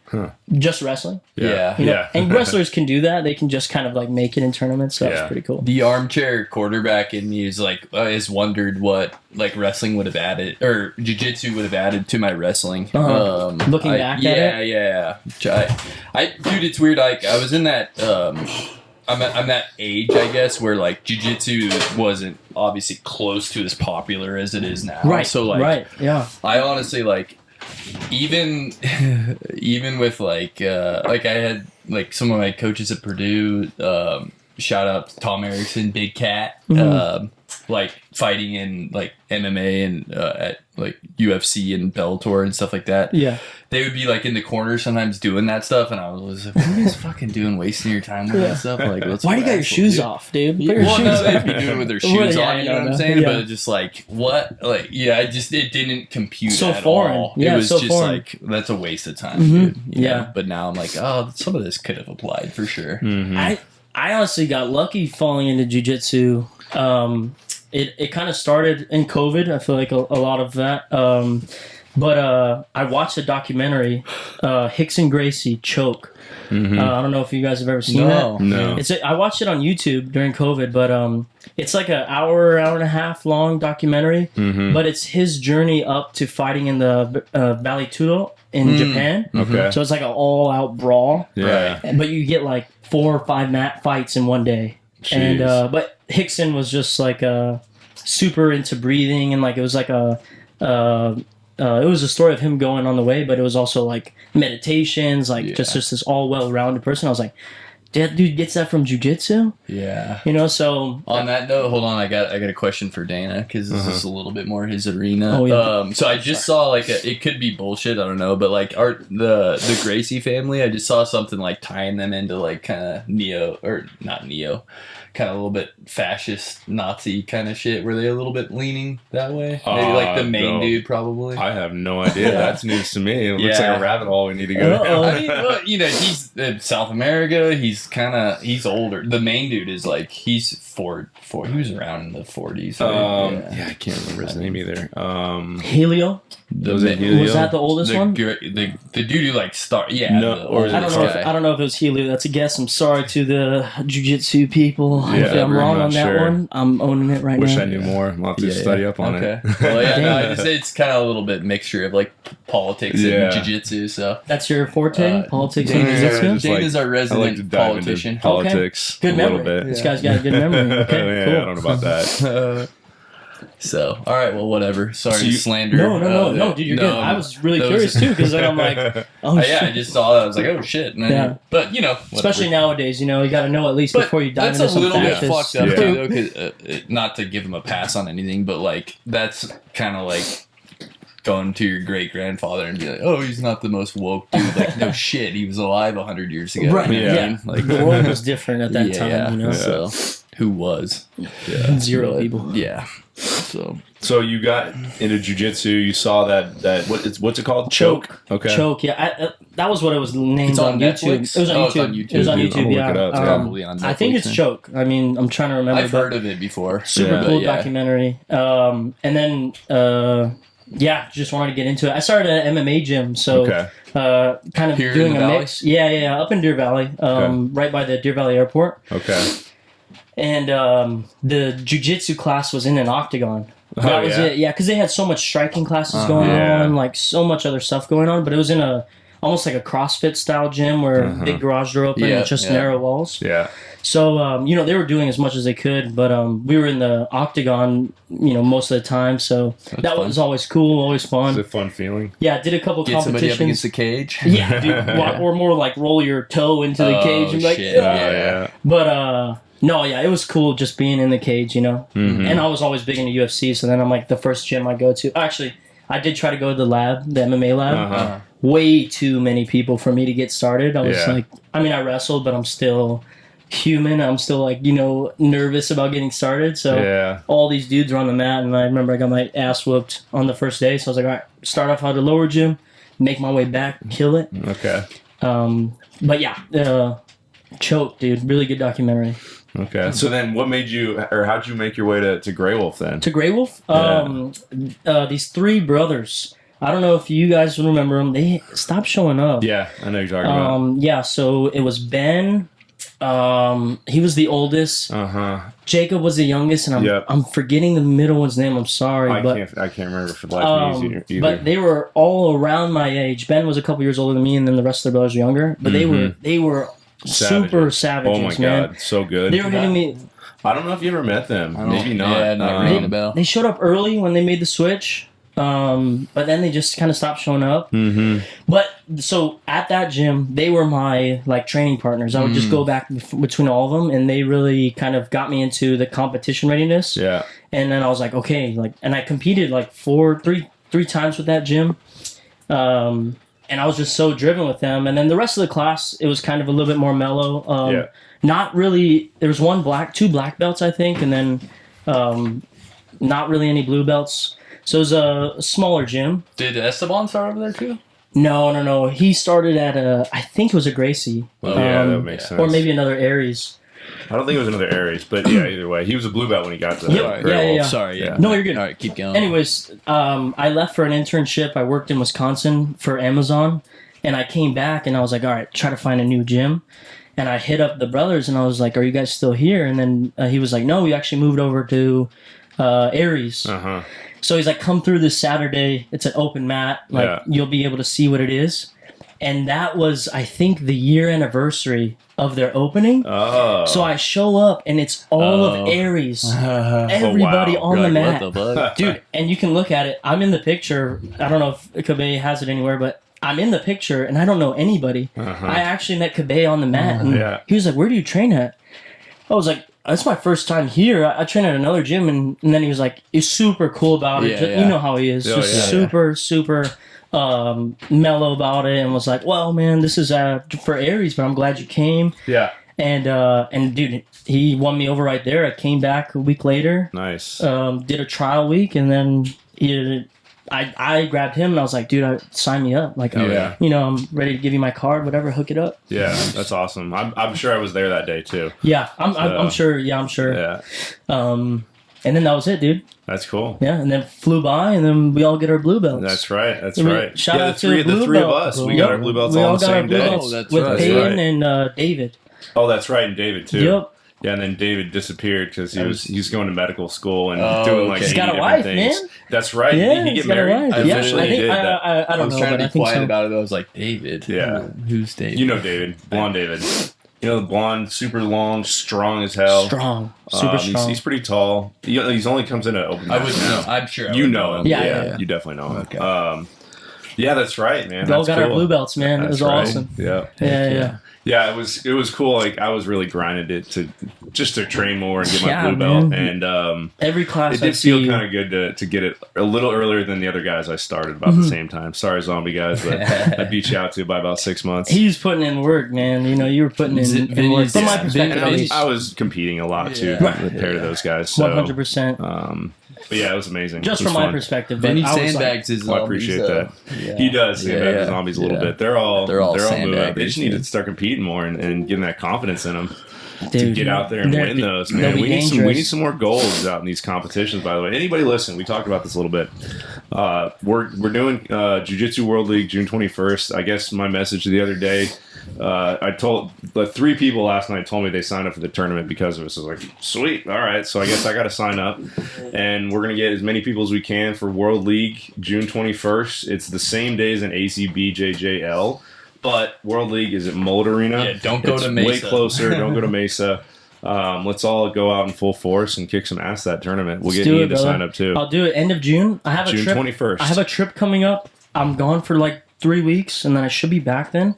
Speaker 2: Just wrestling.
Speaker 1: Yeah.
Speaker 2: And wrestlers can do that. They can just kind of like make it in tournaments. So that's pretty cool.
Speaker 1: The armchair quarterback in me is like has wondered what like wrestling would have added or jiu-jitsu would have added to my wrestling.
Speaker 2: Looking back at it.
Speaker 1: Yeah. Dude, it's weird. Like I was in that. I'm that age, I guess, where like jiu-jitsu wasn't obviously close to as popular as it is now.
Speaker 2: Right.
Speaker 1: So like,
Speaker 2: yeah.
Speaker 1: I honestly like, even with like I had like some of my coaches at Purdue. Shout out to Tom Erickson, Big Cat. Like fighting in like MMA and at like UFC and Bellator and stuff like that.
Speaker 2: Yeah.
Speaker 1: They would be like in the corner sometimes doing that stuff, and I was like, "What are you guys fucking doing, wasting your time with that stuff?" Like,
Speaker 2: why do you got your shoes off, dude? Put your shoes
Speaker 1: no, they'd be doing it with their shoes on. You know what I'm saying?
Speaker 2: Yeah.
Speaker 1: But it's just like, what? Like, it didn't compute
Speaker 2: so
Speaker 1: at
Speaker 2: foreign.
Speaker 1: all.
Speaker 2: Yeah,
Speaker 1: it was
Speaker 2: so
Speaker 1: just
Speaker 2: foreign.
Speaker 1: like that's a waste of time. Dude, you know? But now I'm like, oh, some of this could have applied for sure.
Speaker 2: I honestly got lucky falling into jiu-jitsu. It kind of started in COVID. I feel like a lot of that. But I watched a documentary, Hickson Gracie Choke. I don't know if you guys have ever seen that.
Speaker 3: No.
Speaker 2: I watched it on YouTube during COVID, but it's like an hour and a half long documentary. But it's his journey up to fighting in the Valley Tudo in Japan.
Speaker 3: Okay.
Speaker 2: So it's like an all-out brawl.
Speaker 3: Yeah.
Speaker 2: But you get like 4 or 5 mat fights in one day.
Speaker 3: Jeez.
Speaker 2: And but Hickson was just like super into breathing, and like it was like it was a story of him going on the way, but it was also like meditations, like just this all well-rounded person. I was like, that dude gets that from jiu-jitsu?
Speaker 1: Yeah.
Speaker 2: So
Speaker 1: on that note, hold on, I got a question for Dana because this is a little bit more his arena.
Speaker 2: Oh, yeah.
Speaker 1: So I just saw like it could be bullshit, I don't know, but like the Gracie family, I just saw something like tying them into like kind of kind of a little bit fascist Nazi kind of shit. Were they a little bit leaning that way? Maybe like the main dude, probably.
Speaker 3: I have no idea. That's news to me. It looks like a rabbit hole we need to go down.
Speaker 1: I mean, well, he's South America. He's he's older. The main dude is like he's four. He was around in the 40s. Right?
Speaker 3: Yeah, I can't remember his name either.
Speaker 2: Helio.
Speaker 3: Was it Helio?
Speaker 2: Was that the oldest one?
Speaker 1: The dude who like
Speaker 3: No, or is it
Speaker 2: I don't know if it was Helio. That's a guess. I'm sorry to the jiu-jitsu people. If I'm wrong on that one, I'm owning it right now.
Speaker 3: Wish I knew more. I'll have to study up on it.
Speaker 1: Well, yeah, no, it's kind of a little bit mixture of like politics and jiu-jitsu. So
Speaker 2: that's your forte, politics and jiu-jitsu.
Speaker 1: Dana's our resident politician.
Speaker 3: Politics,
Speaker 2: good memory.
Speaker 3: A little bit.
Speaker 2: This guy's got a good memory. Okay, cool.
Speaker 3: I don't know about that.
Speaker 1: So, all right, well, whatever. Sorry to slander.
Speaker 2: No, dude, you're good. I was really curious too because then I'm like, oh shit.
Speaker 1: Yeah, I just saw that. I was like, oh shit. And but
Speaker 2: especially nowadays, you got to know at least before you dive into some
Speaker 1: fascists. That's a little bit fucked up too, though. 'Cause, not to give him a pass on anything, but like that's kind of like going to your great grandfather and be like, oh, he's not the most woke dude. Like, no shit, he was alive 100 years ago.
Speaker 2: Right? Yeah.
Speaker 1: Like
Speaker 2: the world was different at that time.
Speaker 1: So who was?
Speaker 2: Zero people.
Speaker 1: Yeah.
Speaker 3: So you got into jiu-jitsu. You saw that what's it called?
Speaker 2: Choke.
Speaker 3: Okay.
Speaker 2: Choke. Yeah, that was what it was named on YouTube.
Speaker 1: Netflix?
Speaker 2: It was on YouTube. It was on YouTube.
Speaker 3: Look it up.
Speaker 1: Probably on Netflix.
Speaker 2: I think it's Choke. I mean, I'm trying to remember.
Speaker 1: I've heard of it before.
Speaker 2: Super cool documentary. And then just wanted to get into it. I started at an MMA gym, so kind of
Speaker 1: Here
Speaker 2: doing
Speaker 1: in
Speaker 2: a
Speaker 1: the
Speaker 2: mix. Yeah, up in Deer Valley, right by the Deer Valley Airport.
Speaker 3: Okay.
Speaker 2: And the jiu-jitsu class was in an octagon. That was it. Yeah, because they had so much striking classes going on, like so much other stuff going on. But it was in almost like a CrossFit style gym where big garage door open and just narrow walls.
Speaker 3: Yeah.
Speaker 2: So they were doing as much as they could, but we were in the octagon, most of the time. So that was always cool, always fun.
Speaker 3: It's a fun feeling.
Speaker 2: Yeah, I did a couple
Speaker 1: Get somebody up
Speaker 2: competitions.
Speaker 1: against the cage.
Speaker 2: Yeah, dude, or more like roll your toe into the cage and be like,
Speaker 1: shit.
Speaker 2: yeah. But no, yeah, it was cool just being in the cage,
Speaker 3: Mm-hmm.
Speaker 2: And I was always big into UFC, so then I'm like the first gym I go to. Actually, I did try to go to the lab, the MMA lab. Way too many people for me to get started. I was like, I wrestled, but I'm still human. I'm still like, nervous about getting started. So all these dudes were on the mat, and I remember I got my ass whooped on the first day. So I was like, all right, start off at the lower gym, make my way back, kill it.
Speaker 3: Okay.
Speaker 2: But yeah, Choke, dude, really good documentary.
Speaker 3: Okay. So then what made you, or how'd you make your way to Grey Wolf then?
Speaker 2: To Grey Wolf? These three brothers. I don't know if you guys remember them. They stopped showing up.
Speaker 3: Yeah, I know you're talking about.
Speaker 2: Yeah, so it was Ben. He was the oldest. Jacob was the youngest, and I'm forgetting the middle one's name. I'm sorry,
Speaker 3: I can't remember for the life of me either.
Speaker 2: But they were all around my age. Ben was a couple years older than me, and then the rest of the brothers were younger. But they were super savages,
Speaker 3: oh my
Speaker 2: man.
Speaker 3: God, so good.
Speaker 2: They were hitting me.
Speaker 3: I don't know if you ever met them. Maybe not.
Speaker 1: Yeah, not ringing a bell.
Speaker 2: They showed up early when they made the switch. But then they just kind of stopped showing up. But so at that gym, they were my like training partners. I would just go back between all of them, and they really kind of got me into the competition readiness.
Speaker 3: Yeah.
Speaker 2: And then I was like, okay, and I competed like three times with that gym. And I was just so driven with them. And then the rest of the class, it was kind of a little bit more mellow. Not really. There was two black belts, I think, and then not really any blue belts. So it was a smaller gym.
Speaker 1: Did Esteban start over there too?
Speaker 2: No. He started at I think it was a Gracie.
Speaker 3: Well, that makes sense.
Speaker 2: Or maybe another Aries.
Speaker 3: I don't think it was another Aries, but yeah, either way. He was a blue belt when he got to
Speaker 2: Grey Wolf.
Speaker 1: Sorry, yeah.
Speaker 2: No, you're good.
Speaker 1: All right, keep going.
Speaker 2: Anyways, I left for an internship. I worked in Wisconsin for Amazon, and I came back, and I was like, all right, try to find a new gym. And I hit up the brothers, and I was like, are you guys still here? And then he was like, no, we actually moved over to Aries. So he's like, come through this Saturday. It's an open mat. You'll be able to see what it is. And that was, I think, the year anniversary of their opening. Oh. So I show up, and it's all of Aries. Everybody on the mat.
Speaker 1: What the fuck?
Speaker 2: Dude, and you can look at it. I'm in the picture. I don't know if Kabe has it anywhere, but I'm in the picture, and I don't know anybody. I actually met Kabe on the mat, and he was like, where do you train at? I was like, that's my first time here. I train at another gym, and then he was like, he's super cool about it. You know how he is. Super mellow about it, and was like, well, man, this is for Aries, but I'm glad you came.
Speaker 3: Yeah.
Speaker 2: And dude, he won me over right there. I came back a week later.
Speaker 3: Nice.
Speaker 2: Did a trial week, and then I grabbed him and I was like, dude, sign me up. Like,
Speaker 3: yeah.
Speaker 2: you know, I'm ready to give you my card, whatever, hook it up.
Speaker 3: Yeah, that's awesome. I'm sure I was there that day too.
Speaker 2: Yeah, I'm sure. Yeah, I'm sure.
Speaker 3: Yeah,
Speaker 2: And then that was it, dude.
Speaker 3: that's cool.
Speaker 2: Yeah, and then flew by, and then we all get our blue belts.
Speaker 3: That's right. That's
Speaker 2: I mean,
Speaker 3: right.
Speaker 2: shout
Speaker 3: Yeah,
Speaker 2: out to
Speaker 3: the
Speaker 2: Blue
Speaker 3: three of
Speaker 2: Belt.
Speaker 3: us. We got our blue belts
Speaker 2: We
Speaker 3: all
Speaker 2: all
Speaker 3: on the
Speaker 2: got our
Speaker 3: same
Speaker 2: blue
Speaker 3: day.
Speaker 2: belts
Speaker 1: that's
Speaker 2: with
Speaker 1: right.
Speaker 2: Peyton
Speaker 3: That's
Speaker 2: and David.
Speaker 3: Oh, that's right, and David too.
Speaker 2: Yep.
Speaker 3: Yeah, and then David disappeared because he was going to medical school and
Speaker 1: Oh,
Speaker 3: doing like
Speaker 1: okay. He's
Speaker 3: 80
Speaker 2: got a
Speaker 3: different
Speaker 2: wife,
Speaker 3: things.
Speaker 2: man.
Speaker 3: That's right.
Speaker 2: Yeah,
Speaker 3: Did he
Speaker 2: he's
Speaker 3: get
Speaker 2: got a
Speaker 3: married?
Speaker 2: wife. Yeah,
Speaker 3: Officially
Speaker 2: I think
Speaker 3: did.
Speaker 2: I
Speaker 1: I
Speaker 2: don't
Speaker 1: was
Speaker 2: know,
Speaker 1: trying
Speaker 2: but
Speaker 1: to
Speaker 2: I
Speaker 1: be
Speaker 2: think
Speaker 1: quiet
Speaker 2: so.
Speaker 1: about it. I was like, David.
Speaker 3: Yeah.
Speaker 1: Who's David?
Speaker 3: You know David, blonde David. You know the blonde, super long, strong as hell.
Speaker 2: Strong, super strong.
Speaker 3: He's pretty tall. He's only comes in at open.
Speaker 1: I
Speaker 3: mic
Speaker 1: would
Speaker 3: now.
Speaker 1: know. I'm sure. I
Speaker 3: You
Speaker 1: would
Speaker 3: know him.
Speaker 2: Yeah.
Speaker 3: You definitely know him.
Speaker 1: Okay.
Speaker 3: Yeah, that's right, man.
Speaker 2: We all
Speaker 3: That's
Speaker 2: got our
Speaker 3: cool.
Speaker 2: blue belts, man. It
Speaker 3: That's
Speaker 2: was
Speaker 3: right.
Speaker 2: awesome.
Speaker 3: Yeah.
Speaker 2: Yeah.
Speaker 3: Yeah, it was cool. Like I was really grinding it to train more and get my
Speaker 2: Yeah,
Speaker 3: blue belt,
Speaker 2: man.
Speaker 3: and
Speaker 2: Every class
Speaker 3: it
Speaker 2: I
Speaker 3: did feel
Speaker 2: see,
Speaker 3: kind of good to get it a little earlier than the other guys I started about the same time. Sorry, zombie guys, but I beat you out to by about 6 months.
Speaker 2: he was putting in work, man. You know, you were putting in work. From my
Speaker 1: Yeah.
Speaker 2: perspective,
Speaker 3: And
Speaker 2: at least.
Speaker 3: I was competing a lot too
Speaker 1: Yeah.
Speaker 3: compared to those guys. So,
Speaker 2: 100%.
Speaker 3: but yeah, it was amazing.
Speaker 2: Just
Speaker 3: It was
Speaker 2: from my
Speaker 3: fun.
Speaker 2: perspective. But
Speaker 1: Vinny
Speaker 2: I was like,
Speaker 1: sandbags his
Speaker 3: Well, I
Speaker 1: zombies,
Speaker 3: appreciate
Speaker 1: though.
Speaker 3: that.
Speaker 1: Yeah.
Speaker 3: He does. He
Speaker 1: Yeah.
Speaker 3: the zombies a little
Speaker 1: Yeah.
Speaker 3: bit. They're all
Speaker 1: They're all
Speaker 3: moved. They
Speaker 1: sandbaggers,
Speaker 3: just need
Speaker 1: yeah.
Speaker 3: to start competing more and getting that confidence in them. To
Speaker 2: dude,
Speaker 3: get out there and
Speaker 2: they're-
Speaker 3: win those,
Speaker 2: they'll
Speaker 3: man.
Speaker 2: be
Speaker 3: We need
Speaker 2: dangerous.
Speaker 3: some more golds out in these competitions. By the way, anybody listen? We talked about this a little bit. We're doing Jiu-Jitsu World League June 21st. I guess my message the other day. I told the 3 people last night told me they signed up for the tournament because of us. I was like, sweet, all right. So I guess I got to sign up, and we're gonna get as many people as we can for World League June 21st. It's the same day as an ACBJJL. But World League is at Mold Arena.
Speaker 1: Yeah, don't go
Speaker 3: It's
Speaker 1: to Mesa.
Speaker 3: Way closer. Don't go to Mesa. Let's all go out in full force and kick some ass that tournament. We'll
Speaker 2: Let's
Speaker 3: get
Speaker 2: do
Speaker 3: Ian
Speaker 2: it,
Speaker 3: to
Speaker 2: brother.
Speaker 3: sign up too.
Speaker 2: I'll do it end of June. I have a
Speaker 3: June
Speaker 2: trip.
Speaker 3: 21st.
Speaker 2: I have a trip coming up. I'm gone for like 3 weeks, and then I should be back then.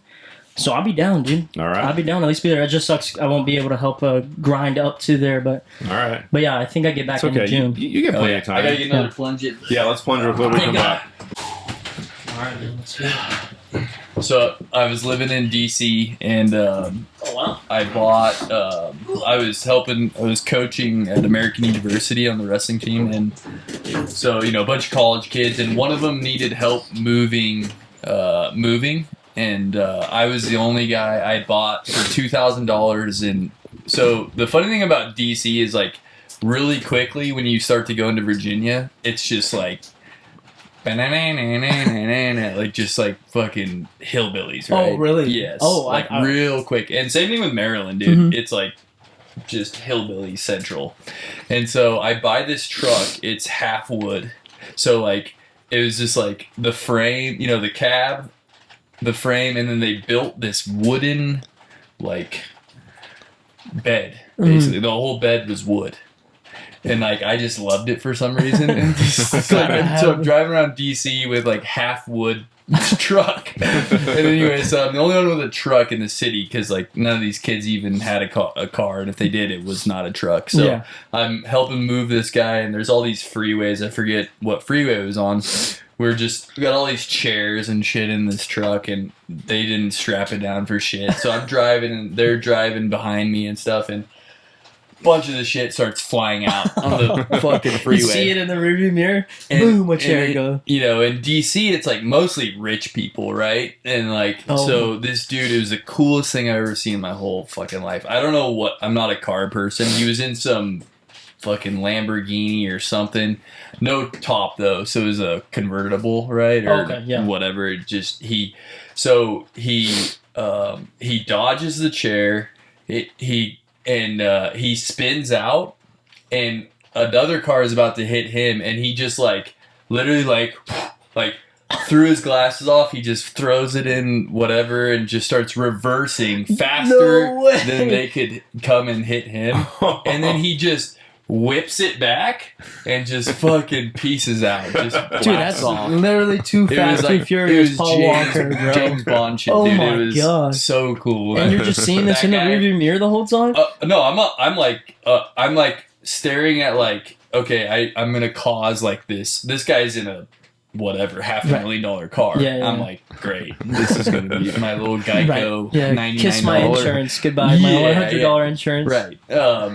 Speaker 2: So I'll be down, dude.
Speaker 3: All right.
Speaker 2: I'll be down. At least be there. It just sucks. I won't be able to help grind up to there, but
Speaker 3: All right.
Speaker 2: yeah, I think I get back
Speaker 3: It's
Speaker 2: end
Speaker 3: okay.
Speaker 2: of June.
Speaker 3: You get
Speaker 1: Oh,
Speaker 3: plenty
Speaker 1: yeah.
Speaker 3: of time.
Speaker 1: I gotta get another
Speaker 2: Yeah.
Speaker 1: plunge it.
Speaker 3: Yeah, let's plunge real quick. We come
Speaker 2: Thank God.
Speaker 3: back.
Speaker 2: All right, dude, let's go.
Speaker 1: So I was living in DC, and
Speaker 2: Oh wow.
Speaker 1: I bought. I was coaching at American University on the wrestling team, and so a bunch of college kids, and one of them needed help moving, and I was the only guy I bought for $2,000. And so the funny thing about DC is like really quickly when you start to go into Virginia, it's just like. Like just like fucking hillbillies, right?
Speaker 2: Oh, really?
Speaker 1: Yes.
Speaker 2: Oh,
Speaker 1: like
Speaker 2: I-
Speaker 1: real quick. And same thing with Maryland, dude.
Speaker 2: Mhm.
Speaker 1: It's like just hillbilly central. And so I buy this truck. It's half wood. So like it was just like the frame, the cab, the frame, and then they built this wooden like bed. Basically, the whole bed was wood. And like I just loved it for some reason. And so I'm driving around DC with like half wood truck. And anyway, so I'm the only one with a truck in the city because like none of these kids even had a car, and if they did, it was not a truck. So
Speaker 2: Yeah.
Speaker 1: I'm helping move this guy, and there's all these freeways. I forget what freeway it was on. We got all these chairs and shit in this truck, and they didn't strap it down for shit. So I'm driving, and they're driving behind me and stuff, and bunch of the shit starts flying out on the fucking freeway.
Speaker 2: You see it in the rearview mirror.
Speaker 1: And-
Speaker 2: Boom! A chair
Speaker 1: and
Speaker 2: go.
Speaker 1: in DC, it's like mostly rich people, right? And like,
Speaker 2: Oh.
Speaker 1: so this dude, it was the coolest thing I've ever seen in my whole fucking life. I don't know what, I'm not a car person. He was in some fucking Lamborghini or something. No top though, so it was a convertible, right? Or
Speaker 2: Okay, yeah.
Speaker 1: whatever. It just, he dodges the chair. He spins out, and another car is about to hit him, and he just like literally like threw his glasses off. He just throws it in whatever and just starts reversing faster
Speaker 2: No way.
Speaker 1: than they could come and hit him. And then he just whips it back and just fucking pieces out. Just
Speaker 2: Dude, that's
Speaker 1: off.
Speaker 2: literally too
Speaker 1: It
Speaker 2: fast,
Speaker 1: was
Speaker 2: too
Speaker 1: like
Speaker 2: furious.
Speaker 1: it was
Speaker 2: Paul Walker, bro.
Speaker 1: James Bond shit,
Speaker 2: Oh
Speaker 1: dude.
Speaker 2: my
Speaker 1: It was
Speaker 2: God.
Speaker 1: so cool.
Speaker 2: And you're just seeing this
Speaker 1: That
Speaker 2: in the
Speaker 1: guy-
Speaker 2: rearview mirror the whole time.
Speaker 1: No, I'm like staring at like, okay, I'm gonna cause like this. This guy's in a whatever $500,000 car.
Speaker 2: Yeah.
Speaker 1: I'm like, great, this is gonna be my little Geico $99.
Speaker 2: Kiss my insurance goodbye. My $100 insurance.
Speaker 1: Right.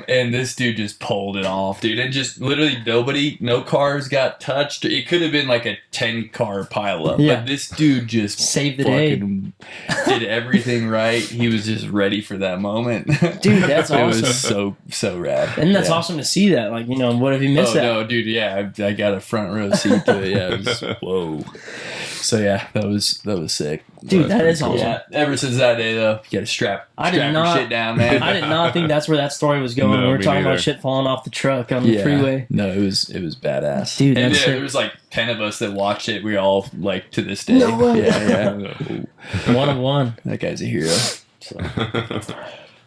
Speaker 1: And this dude just pulled it off, dude. And just literally no cars got touched. It could have been like a 10-car pileup.
Speaker 2: Yeah.
Speaker 1: But this dude just
Speaker 2: saved the day.
Speaker 1: Did everything right. He was just ready for that moment.
Speaker 2: Dude, that's awesome.
Speaker 1: It was so rad.
Speaker 2: And that's awesome to see that. Like, what if you missed that?
Speaker 1: No, dude, yeah. I got a front row seat to it. Yeah, it was, whoa. So yeah, that was sick.
Speaker 2: Dude, that is awesome.
Speaker 1: Yeah, ever since that day though, you gotta strap your shit down, man.
Speaker 2: I did not think that's where that story was going.
Speaker 3: No,
Speaker 2: we were talking
Speaker 3: neither.
Speaker 2: about shit falling off the truck on the freeway.
Speaker 1: No, it was badass.
Speaker 2: Dude,
Speaker 1: and
Speaker 2: that's
Speaker 1: there was like 10 of us that watched it. We all like to this day.
Speaker 2: No way.
Speaker 1: Yeah.
Speaker 2: One of one.
Speaker 1: That guy's a hero. So.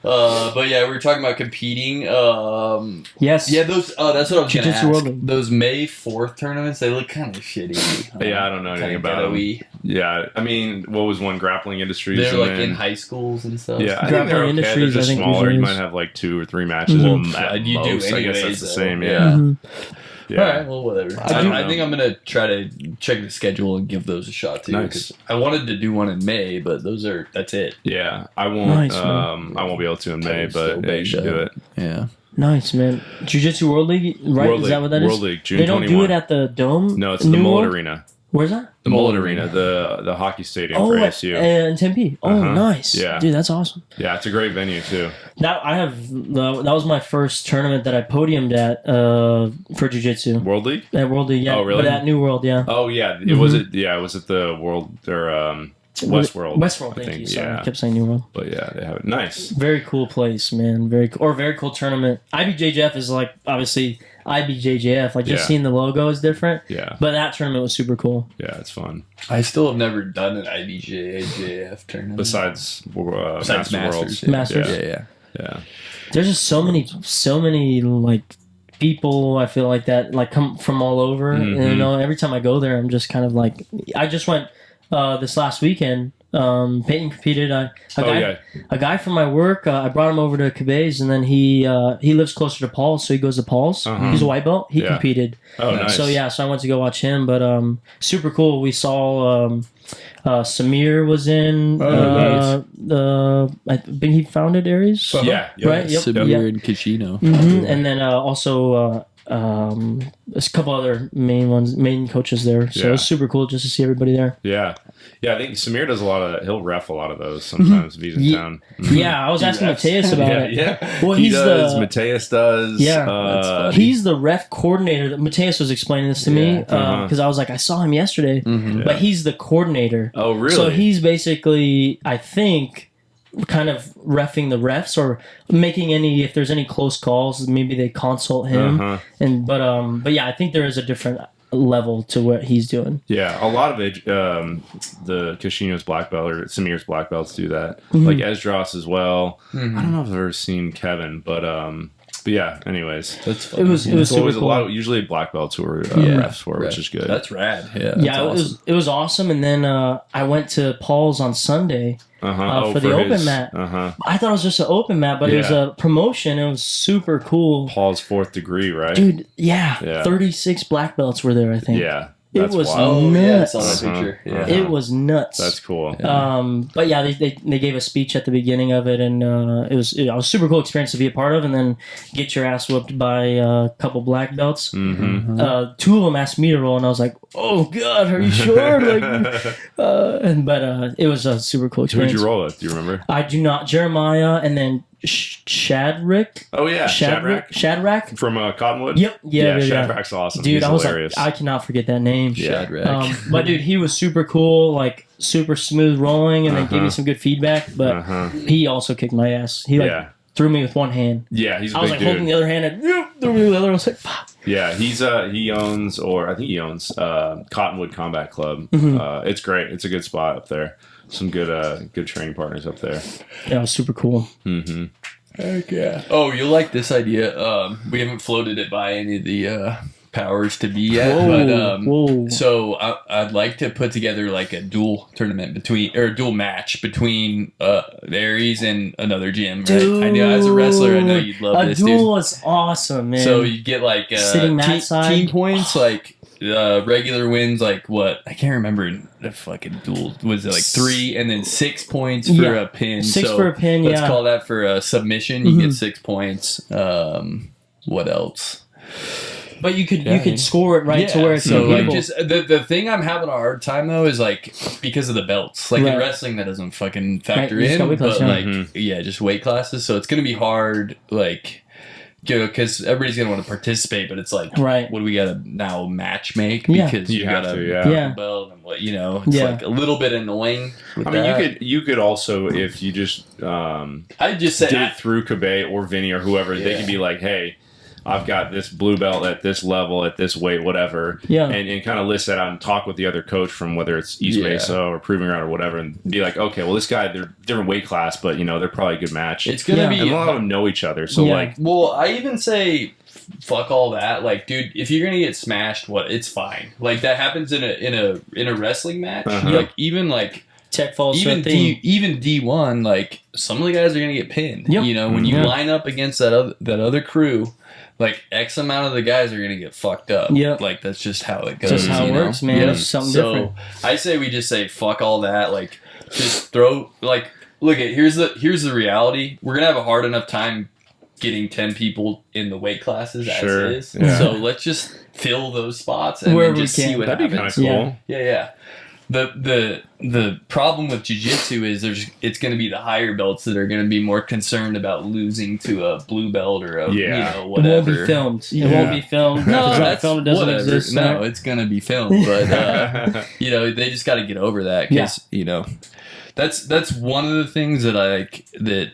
Speaker 1: But yeah, we were talking about competing.
Speaker 2: Yes.
Speaker 1: Yeah, those. Oh, that's what I was gonna
Speaker 2: Jiu-Jitsu
Speaker 1: ask.
Speaker 2: World League.
Speaker 1: Those May 4th tournaments, they look kind of shitty.
Speaker 3: Yeah, I don't know anything about them.
Speaker 1: them.
Speaker 3: Yeah, I mean, what was one, Grappling Industries?
Speaker 1: They're
Speaker 3: and
Speaker 1: like
Speaker 3: then-
Speaker 1: in high schools and stuff.
Speaker 3: Yeah, I think
Speaker 2: Grappling
Speaker 3: they're okay.
Speaker 2: Industries,
Speaker 3: They're
Speaker 2: I
Speaker 3: just
Speaker 2: think,
Speaker 3: smaller.
Speaker 2: usually
Speaker 3: You
Speaker 2: is.
Speaker 3: might have like 2 or 3 matches.
Speaker 2: Mhm.
Speaker 3: At
Speaker 1: You do
Speaker 3: most. I guess
Speaker 1: anyways,
Speaker 3: that's the
Speaker 1: though.
Speaker 3: same.
Speaker 1: Yeah.
Speaker 3: Yeah.
Speaker 2: Mhm.
Speaker 3: Yeah.
Speaker 1: All right, well, whatever.
Speaker 3: I don't
Speaker 1: I
Speaker 3: know.
Speaker 1: think I'm gonna try to check the schedule and give those a shot too.
Speaker 3: Nice.
Speaker 1: 'Cause I wanted to do one in May, but that's it.
Speaker 3: Yeah, I won't.
Speaker 2: Nice, man.
Speaker 3: I won't be able to in May,
Speaker 1: I'm still
Speaker 3: but yeah, you should do it.
Speaker 1: Yeah.
Speaker 2: Nice, man. Jiu-Jitsu World League, right?
Speaker 3: World
Speaker 2: is that
Speaker 3: League-
Speaker 2: what that is?
Speaker 3: World League, June
Speaker 2: They don't
Speaker 3: 21.
Speaker 2: do it at the Dome?
Speaker 3: No, it's the
Speaker 2: New
Speaker 3: Mullet
Speaker 2: World?
Speaker 3: Arena.
Speaker 2: Where's that?
Speaker 3: The Mullet Arena, the hockey stadium for
Speaker 2: at,
Speaker 3: ASU.
Speaker 2: in Tempe. Oh,
Speaker 3: Uh-huh.
Speaker 2: nice.
Speaker 3: Yeah.
Speaker 2: Dude, that's awesome.
Speaker 3: Yeah, it's a great venue too.
Speaker 2: That was my first tournament that I podiumed at for Jiu-Jitsu.
Speaker 3: World League?
Speaker 2: At World League, yeah.
Speaker 3: Oh, really?
Speaker 2: But at New World, yeah.
Speaker 3: Oh yeah, it
Speaker 2: Mhm.
Speaker 3: was it. Yeah, it was at the World or Westworld.
Speaker 2: Westworld,
Speaker 3: I
Speaker 2: thank
Speaker 3: think,
Speaker 2: you. Sorry,
Speaker 3: yeah.
Speaker 2: I kept saying New World.
Speaker 3: But yeah, they have it. Nice.
Speaker 2: Very cool place, man. Very cool tournament. IBJJF is like obviously IBJJF. Like just
Speaker 3: Yeah.
Speaker 2: seeing the logo is different.
Speaker 3: Yeah,
Speaker 2: But that tournament was super cool.
Speaker 3: yeah, it's fun.
Speaker 1: I still have never done an IBJJF tournament.
Speaker 3: Besides
Speaker 1: Besides
Speaker 3: Master
Speaker 1: Masters.
Speaker 3: Worlds.
Speaker 1: Yeah.
Speaker 2: Masters.
Speaker 3: Yeah.
Speaker 2: There's just so many like people I feel like that like come from all over.
Speaker 3: Mhm.
Speaker 2: And, you know, every time I go there, I'm just kind of like I just went this last weekend. Peyton competed. A guy from my work. I brought him over to Cabez, and then he lives closer to Paul's, so he goes to Paul's.
Speaker 3: Uh-huh.
Speaker 2: He's a white belt. He
Speaker 3: Yeah.
Speaker 2: competed.
Speaker 3: Oh, nice.
Speaker 2: So I went to go watch him. But super cool. We saw Samir was in. I think he founded Aries.
Speaker 3: Yeah.
Speaker 2: Right? Yep.
Speaker 1: Samir
Speaker 2: Yeah.
Speaker 1: and Kishino.
Speaker 2: And then also there's a couple other main coaches there. So
Speaker 3: Yeah.
Speaker 2: it was super cool just to see everybody there.
Speaker 3: Yeah. Yeah, I think Samir does he'll ref a lot of those sometimes if he's in
Speaker 2: Ye-
Speaker 3: town.
Speaker 2: Yeah, I was asking Mateus about it.
Speaker 3: Yeah.
Speaker 2: Well,
Speaker 3: He
Speaker 2: he's
Speaker 3: does,
Speaker 2: the
Speaker 3: Mateus does.
Speaker 2: Yeah.
Speaker 1: That's funny.
Speaker 2: he's the ref coordinator. That Mateus was explaining this to me
Speaker 1: Yeah.
Speaker 2: because I was like, I saw him yesterday,
Speaker 1: Mhm.
Speaker 2: but he's the coordinator.
Speaker 3: Oh, really?
Speaker 2: So he's basically, I think, kind of reffing the refs or making if there's any close calls, maybe they consult him.
Speaker 3: Uh-huh.
Speaker 2: But yeah, I think there is a different level to what he's doing.
Speaker 3: Yeah, a lot of it, the Kishino's black belt or Samir's black belts do that.
Speaker 2: Mhm.
Speaker 3: Like Esdras as well.
Speaker 1: Mhm.
Speaker 3: I don't know if I've ever seen Kevin, but yeah. Anyways,
Speaker 1: That's funny.
Speaker 2: It was
Speaker 3: it's
Speaker 2: super
Speaker 3: always
Speaker 2: cool.
Speaker 3: a lot. Usually black belts who are
Speaker 1: Yeah.
Speaker 3: refs for, which is good.
Speaker 1: That's rad. Yeah.
Speaker 2: Yeah,
Speaker 1: that's
Speaker 2: it was awesome. And then I went to Paul's on Sunday.
Speaker 3: uh-huh.
Speaker 2: for the open mat.
Speaker 3: Uh-huh.
Speaker 2: I thought it was just an open mat, but it was
Speaker 3: Yeah.
Speaker 2: a promotion. It was super cool.
Speaker 3: Paul's 4th degree, right?
Speaker 2: Dude, yeah,
Speaker 3: Yeah.
Speaker 2: 36 black belts were there, I think.
Speaker 3: Yeah,
Speaker 2: It
Speaker 3: that's
Speaker 2: was
Speaker 3: wild.
Speaker 1: Oh, yeah, I
Speaker 2: nuts.
Speaker 1: saw that
Speaker 3: Uh-huh.
Speaker 1: picture. Yeah.
Speaker 3: Uh-huh.
Speaker 2: It was nuts.
Speaker 3: That's cool.
Speaker 2: But yeah, they gave a speech at the beginning of it, and it was a super cool experience to be a part of, and then get your ass whooped by a couple black belts.
Speaker 3: Mm-hmm.
Speaker 2: 2 of them asked me to roll, and I was like, "Oh God, are you sure?" But it was a super cool
Speaker 3: Who'd
Speaker 2: experience.
Speaker 3: you roll with? Do you remember?
Speaker 2: I do not. Jeremiah, and then Shadrick.
Speaker 3: Oh yeah,
Speaker 2: Shadrack.
Speaker 3: from Cottonwood.
Speaker 2: Yep. Yeah.
Speaker 3: Shadrack's awesome.
Speaker 2: Dude,
Speaker 3: He's
Speaker 2: I was
Speaker 3: hilarious.
Speaker 2: like, I cannot forget that name.
Speaker 3: Yeah.
Speaker 1: Shadrach.
Speaker 2: But dude, he was super cool, like super smooth rolling, and then gave me
Speaker 3: Uh-huh.
Speaker 2: some good feedback. But
Speaker 3: Uh-huh.
Speaker 2: he also kicked my ass. He
Speaker 3: Yeah.
Speaker 2: threw me with one hand.
Speaker 3: Yeah, he's a
Speaker 2: I was
Speaker 3: big
Speaker 2: like holding
Speaker 3: dude.
Speaker 2: the other hand and threw me with the other. I was like, fuck.
Speaker 3: Yeah, he owns Cottonwood Combat Club.
Speaker 2: Mhm.
Speaker 3: It's great. It's a good spot up there. Some good training partners up there.
Speaker 2: Yeah, it was super cool.
Speaker 3: Mm-hmm.
Speaker 1: Heck yeah. Oh, you'll like this idea. We haven't floated it by any of the powers to be yet.
Speaker 2: Whoa.
Speaker 1: So I'd like to put together like a dual tournament dual match between Aries and another gym. Right?
Speaker 2: Dude,
Speaker 1: I know as a wrestler, I know you'd love this,
Speaker 2: dude. A
Speaker 1: dude.
Speaker 2: duel is awesome, man.
Speaker 1: So you get like
Speaker 2: Sitting mat side.
Speaker 1: team points, like regular wins, like what I can't remember the fucking duel. Was it like 3 and then 6 points for a pin?
Speaker 2: 6 for a pin.
Speaker 1: Let's call that for a submission. You get 6 points. What else?
Speaker 2: But you could score it right to where it's
Speaker 1: so like
Speaker 2: people.
Speaker 1: just the thing I'm having a hard time though is like because of the belts. Like in wrestling that doesn't fucking factor
Speaker 2: Right, you just got
Speaker 1: in,
Speaker 2: weight class,
Speaker 1: but just weight classes. So it's gonna be hard, like. Because everybody's gonna want to participate, but it's like, what do we gotta now match make? Because you gotta belt and what it's like a little bit annoying.
Speaker 3: I mean, you could also if you just
Speaker 1: I just said
Speaker 3: did it through Kabe or Vinny or whoever, they could be like, hey, I've got this blue belt at this level, at this weight, whatever. Yeah. And kind of list that out and talk with the other coach from whether it's East Mesa or Proving Ground or whatever and be like, okay, well, this guy, they're different weight class, but, they're probably a good match.
Speaker 1: It's going to be...
Speaker 3: And a lot of them know each other. So,
Speaker 1: Well, I even say, fuck all that. Like, dude, if you're going to get smashed, it's fine. Like, that happens in a wrestling match. Like, even, like...
Speaker 2: Tech falls
Speaker 1: even D1, like, some of the guys are going to get pinned. Yep. When you line up against that other crew... Like, X amount of the guys are going to get fucked up. Yep. Like, that's just how it goes.
Speaker 2: Just how it works, man. It's something different.
Speaker 1: I say we just say, fuck all that. Like, just throw, like, look at, here's the reality. We're going to have a hard enough time getting 10 people in the weight classes as is. Yeah. So let's just fill those spots and then just see what happens.
Speaker 3: That'd be kind of cool.
Speaker 1: Yeah. The problem with jiu-jitsu is it's going to be the higher belts that are going to be more concerned about losing to a blue belt or a whatever.
Speaker 2: It won't be filmed. It won't be filmed.
Speaker 1: No,
Speaker 2: that's filmed. It doesn't exist.
Speaker 1: No, it's going to be filmed. But they just got to get over that because that's one of the things that I like that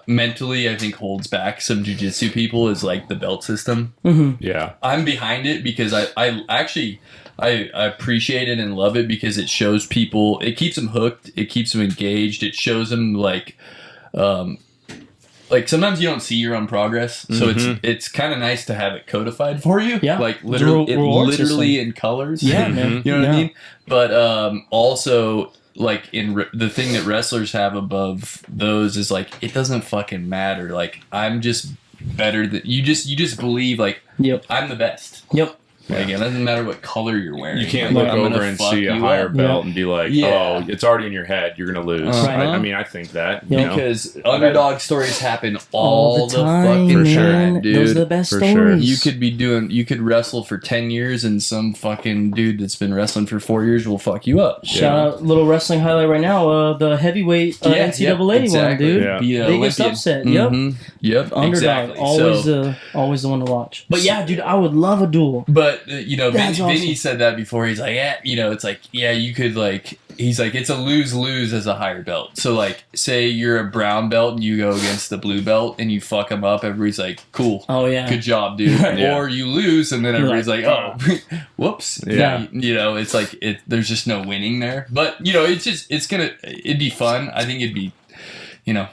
Speaker 1: mentally I think holds back some jiu-jitsu people is like the belt system.
Speaker 2: Mm-hmm.
Speaker 3: Yeah,
Speaker 1: I'm behind it because I actually. I appreciate it and love it because it shows people, it keeps them hooked, it keeps them engaged, it shows them like sometimes you don't see your own progress, so it's kind of nice to have it codified for you, like literally in colors,
Speaker 2: man.
Speaker 1: You know what I mean? But also like the thing that wrestlers have above those is like it doesn't fucking matter. Like I'm just better than you. Just believe like I'm the best.
Speaker 2: Yep.
Speaker 1: Like, it doesn't matter what color you're wearing.
Speaker 3: You can't look over and see a higher belt and be like, oh, it's already in your head. You're going to lose. I mean, I think that.
Speaker 1: Because underdog stories happen all the fucking
Speaker 2: for
Speaker 1: time, dude.
Speaker 2: Those are the best stories.
Speaker 1: You could wrestle for 10 years and some fucking dude that's been wrestling for 4 years will fuck you up.
Speaker 2: Shout out, little wrestling highlight right now, the heavyweight NCAA one, dude.
Speaker 1: Yeah.
Speaker 2: Biggest upset. Yep. Underdog. Always the one to watch. But yeah, dude, I would love a duel.
Speaker 1: But Vinny said that before. He's like, it's like, you could like, he's like, it's a lose-lose as a higher belt. So like, say you're a brown belt and you go against the blue belt and you fuck them up. Everybody's like, cool. Oh yeah. Good job, dude. Or you lose and then everybody's like, oh, whoops. Yeah. It's like, there's just no winning there. But it'd be fun. I think it'd be,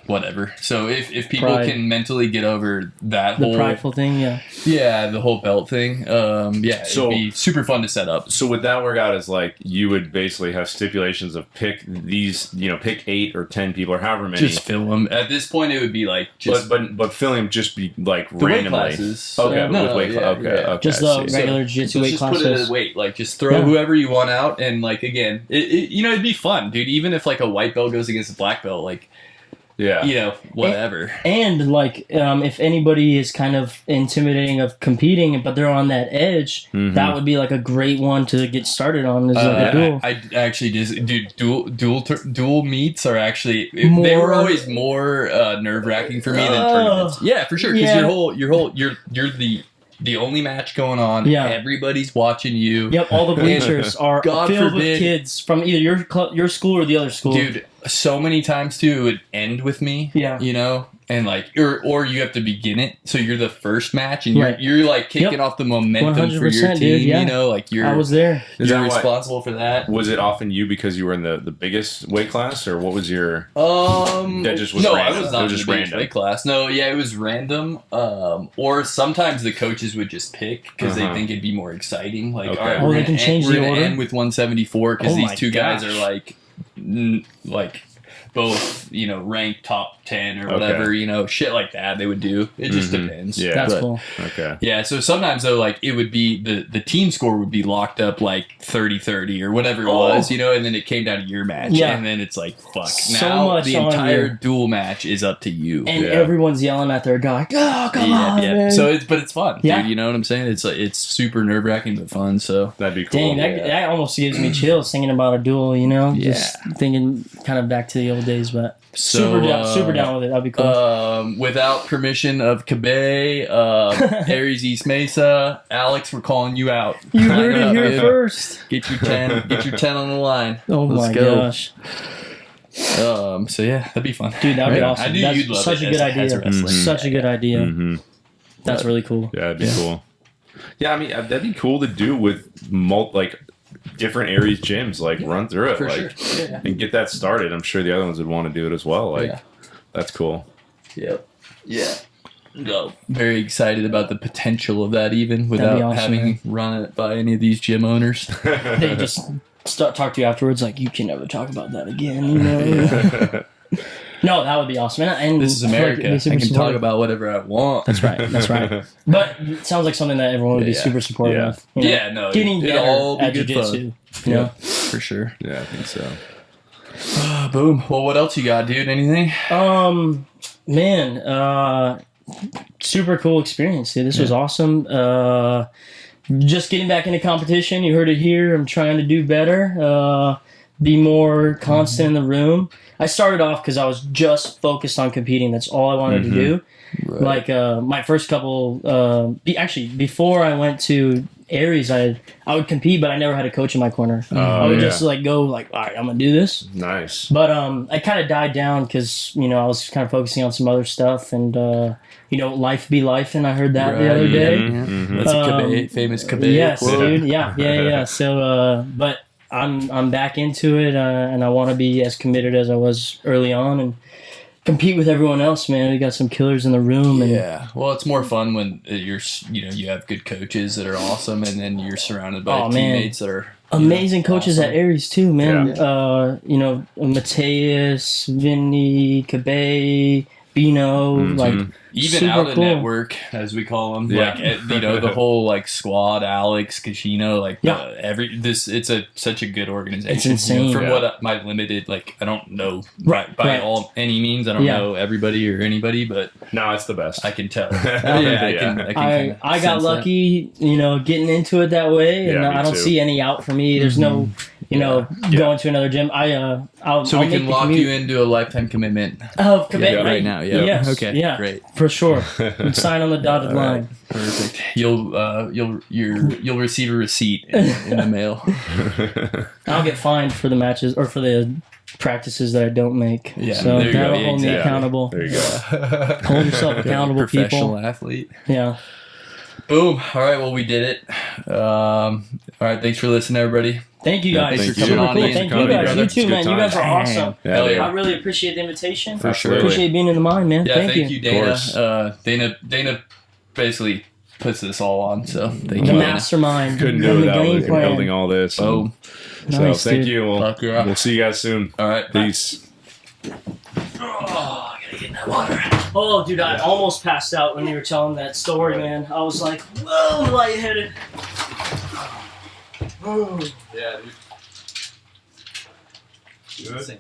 Speaker 1: whatever. So if people can mentally get over the
Speaker 2: prideful thing,
Speaker 1: the whole belt thing, it'd be super fun to set up.
Speaker 3: So would that work out as like you would basically have stipulations of pick these, pick 8 or 10 people or however many.
Speaker 1: Just fill them. At this point, it would be like
Speaker 3: just but filling them just be like
Speaker 1: the
Speaker 3: randomly.
Speaker 1: Weight classes.
Speaker 3: Okay, with weight classes. Okay.
Speaker 2: Just the regular jiu-jitsu weight classes.
Speaker 1: Just put it at weight. Like just throw whoever you want out, and like again, it'd be fun, dude. Even if like a white belt goes against a black belt, like. Yeah. Whatever.
Speaker 2: And like, if anybody is kind of intimidating of competing, but they're on that edge, that would be like a great one to get started on. Is like a duel.
Speaker 1: I actually just, dude, dual meets are actually they were always more nerve wracking for me than tournaments. Yeah, for sure. Because you're the only match going on. Yeah. Everybody's watching you.
Speaker 2: Yep. All the bleachers are filled with kids from either your school or the other school.
Speaker 1: Dude, so many times too, it would end with me. Yeah. and like or you have to begin it, so you're the first match and
Speaker 2: Right.
Speaker 1: you're like kicking off the momentum for your
Speaker 2: 100%,
Speaker 1: team,
Speaker 2: dude, yeah.
Speaker 1: you know, like
Speaker 2: I was there.
Speaker 3: Is
Speaker 1: you're
Speaker 3: that why-
Speaker 1: responsible for that.
Speaker 3: Was it often you because you were in the biggest weight class, or what was your?
Speaker 1: That
Speaker 3: just was
Speaker 1: no,
Speaker 3: random.
Speaker 1: I was
Speaker 3: It
Speaker 1: not
Speaker 3: was
Speaker 1: in
Speaker 3: just
Speaker 1: the biggest
Speaker 3: random.
Speaker 1: weight class. No, yeah, it was random. Or sometimes the coaches would just pick because they think it'd be more exciting. Like,
Speaker 3: Okay.
Speaker 1: all right,
Speaker 2: Oh,
Speaker 1: we're
Speaker 2: they
Speaker 1: gonna
Speaker 2: can change
Speaker 1: we're
Speaker 2: the
Speaker 1: gonna
Speaker 2: order?
Speaker 1: end with 174 because
Speaker 2: Oh
Speaker 1: these
Speaker 2: my
Speaker 1: two guys
Speaker 2: gosh.
Speaker 1: are like both, you know, ranked top 10 or whatever,
Speaker 3: Okay.
Speaker 1: you know, shit like that they would do. It just depends.
Speaker 3: Yeah.
Speaker 2: That's
Speaker 1: But-
Speaker 2: cool.
Speaker 3: Okay.
Speaker 1: Yeah, so sometimes though, like it would be the team score would be locked up like 30-30 or whatever it was, you know, and then it came down to your match,
Speaker 2: Yeah.
Speaker 1: and then it's like fuck.
Speaker 2: So
Speaker 1: Now
Speaker 2: much
Speaker 1: the
Speaker 2: on
Speaker 1: entire
Speaker 2: you.
Speaker 1: dual match is up to you.
Speaker 2: And
Speaker 3: Yeah.
Speaker 2: everyone's yelling at their guy. Oh, come on, man.
Speaker 1: So it's fun,
Speaker 2: Yeah.
Speaker 1: dude. You know what I'm saying? It's super nerve wracking but fun. So
Speaker 3: That'd be cool.
Speaker 2: Dang, that almost gives me chills thinking about a duel, you know? Just thinking kind of back to the old days, but super down with it. That'd be cool.
Speaker 1: Without permission of Kabe, Aries East Mesa, Alex, we're calling you out.
Speaker 2: You
Speaker 1: Line
Speaker 2: heard it
Speaker 1: up,
Speaker 2: here
Speaker 1: dude.
Speaker 2: first.
Speaker 1: Get your 10. Get your 10 on the line.
Speaker 2: Oh
Speaker 1: Let's
Speaker 2: my
Speaker 1: go.
Speaker 2: gosh.
Speaker 1: So yeah, that'd be fun.
Speaker 2: Dude, that would be
Speaker 1: Yeah.
Speaker 2: awesome.
Speaker 1: I knew
Speaker 2: That's
Speaker 1: you'd love
Speaker 2: such
Speaker 1: it
Speaker 2: a good
Speaker 1: as
Speaker 2: idea.
Speaker 1: wrestling.
Speaker 2: Such a good idea.
Speaker 3: Mm-hmm.
Speaker 2: That's really cool.
Speaker 3: Yeah, that'd be cool. Yeah, I mean that'd be cool to do with different Aries gyms, like run through it,
Speaker 1: For
Speaker 3: like
Speaker 1: sure. Yeah.
Speaker 3: and get that started. I'm sure the other ones would want to do it as well. Like
Speaker 1: Yeah.
Speaker 3: that's cool.
Speaker 1: Yep. Yeah. No. Very excited about the potential of that, even without
Speaker 2: awesome,
Speaker 1: having run it by any of these gym owners.
Speaker 2: They just talk to you afterwards like, you can never talk about that again, you know? No, that would be awesome. And
Speaker 1: This is
Speaker 2: I feel like
Speaker 1: America.
Speaker 2: it'd be
Speaker 1: I
Speaker 2: super
Speaker 1: can talk
Speaker 2: supportive.
Speaker 1: about whatever I want.
Speaker 2: That's right. That's right. But it sounds like something that everyone would be
Speaker 1: Yeah.
Speaker 2: super supportive
Speaker 3: Yeah.
Speaker 2: of. You know?
Speaker 1: Yeah, no.
Speaker 2: Getting
Speaker 1: it'll
Speaker 2: better
Speaker 1: all be
Speaker 2: at
Speaker 1: good
Speaker 2: jiu-jitsu.
Speaker 1: fun.
Speaker 2: You know?
Speaker 1: For sure.
Speaker 3: Yeah, I think so.
Speaker 1: Boom. Well, what else you got, dude? Anything?
Speaker 2: Man, super cool experience, dude. This was awesome. Just getting back into competition. You heard it here. I'm trying to do better. Be more constant in the room. I started off because I was just focused on competing. That's all I wanted to do.
Speaker 1: Right.
Speaker 2: Like my first couple, before I went to Aries, I would compete, but I never had a coach in my corner. I would just like go like, all right, I'm gonna do this.
Speaker 3: Nice.
Speaker 2: But I kind of died down because I was kind of focusing on some other stuff and life be life, and I heard that the other day.
Speaker 3: Mm-hmm.
Speaker 1: That's a Kabe, famous Kabe.
Speaker 2: Yes,
Speaker 1: quote.
Speaker 2: dude. Yeah. So, but I'm back into it, and I want to be as committed as I was early on and compete with everyone else, man. We got some killers in the room, and
Speaker 1: Yeah, well, it's more fun when you have good coaches that are awesome, and then you're surrounded by
Speaker 2: Oh, man.
Speaker 1: teammates that are
Speaker 2: amazing coaches
Speaker 1: awesome.
Speaker 2: at Aries too, man.
Speaker 3: Yeah.
Speaker 2: Mateus, Vinny, Kabe, Bino, like
Speaker 1: even
Speaker 2: super
Speaker 1: out of
Speaker 2: cool.
Speaker 1: network, as we call them.
Speaker 3: Yeah.
Speaker 1: Like the whole like squad, Alex, Kashino, like
Speaker 2: Yeah.
Speaker 1: it's such a good organization.
Speaker 2: It's insane.
Speaker 1: From
Speaker 3: Yeah.
Speaker 1: what my limited, like I don't know
Speaker 2: Right,
Speaker 1: by
Speaker 2: right.
Speaker 1: any means. I don't
Speaker 2: Yeah.
Speaker 1: know everybody or anybody, but
Speaker 3: No, it's the best.
Speaker 1: I can tell.
Speaker 3: Yeah.
Speaker 2: I got lucky, getting into it that way, and
Speaker 3: Yeah, me
Speaker 2: I don't
Speaker 3: too.
Speaker 2: see any out for me. There's no, going to another gym. I'll
Speaker 1: So
Speaker 2: I'll
Speaker 1: we can
Speaker 2: make the
Speaker 1: lock
Speaker 2: commute.
Speaker 1: you into a lifetime commitment
Speaker 2: Oh, Quebec,
Speaker 1: yeah, right now. Yeah.
Speaker 2: Yes.
Speaker 1: Okay.
Speaker 2: Yeah.
Speaker 1: Great.
Speaker 2: For sure. Sign on the dotted
Speaker 1: All right.
Speaker 2: line.
Speaker 1: Perfect. You'll receive a receipt in the mail.
Speaker 2: I'll get fined for the matches or for the practices that I don't make.
Speaker 1: Yeah,
Speaker 2: So
Speaker 1: there you
Speaker 2: that'll
Speaker 1: go.
Speaker 2: hold me
Speaker 1: Exactly.
Speaker 2: accountable.
Speaker 3: There you go.
Speaker 2: Hold yourself accountable,
Speaker 1: Professional
Speaker 2: people.
Speaker 1: athlete.
Speaker 2: Yeah.
Speaker 1: Boom. All right. Well, we did it. All right. Thanks for listening, everybody.
Speaker 2: Thank you
Speaker 3: Yeah,
Speaker 2: guys.
Speaker 1: thanks for
Speaker 2: Super
Speaker 1: coming on,
Speaker 2: cool.
Speaker 1: Ian.
Speaker 2: Thank
Speaker 3: Thanks
Speaker 2: you
Speaker 3: for
Speaker 2: guys.
Speaker 3: coming,
Speaker 2: You
Speaker 3: brother.
Speaker 2: too,
Speaker 3: It's a
Speaker 2: man.
Speaker 3: good
Speaker 2: You guys are
Speaker 3: time.
Speaker 2: awesome.
Speaker 3: Yeah,
Speaker 1: Hell
Speaker 3: dude.
Speaker 1: yeah.
Speaker 2: I really appreciate the invitation.
Speaker 1: For sure.
Speaker 2: Appreciate being in the mind, man.
Speaker 1: Yeah.
Speaker 2: Thank
Speaker 1: Thank
Speaker 2: you.
Speaker 1: you, Dana.
Speaker 3: course.
Speaker 1: Dana basically puts this all on. So thank
Speaker 2: The
Speaker 1: you, Dana.
Speaker 2: mastermind.
Speaker 3: Couldn't
Speaker 2: and
Speaker 3: do
Speaker 2: the
Speaker 3: without
Speaker 2: game
Speaker 3: it,
Speaker 2: plan.
Speaker 3: building all this.
Speaker 1: Oh.
Speaker 2: Nice,
Speaker 3: so thank
Speaker 2: dude.
Speaker 3: you.
Speaker 1: Fuck yeah.
Speaker 3: We'll see you guys soon.
Speaker 1: All right. Bye.
Speaker 3: Peace.
Speaker 2: Oh, I gotta get in that water. Oh, dude, I almost passed out when you were telling that story, man. I was like, whoa, lightheaded. Oh.
Speaker 1: Yeah, dude.
Speaker 3: Good.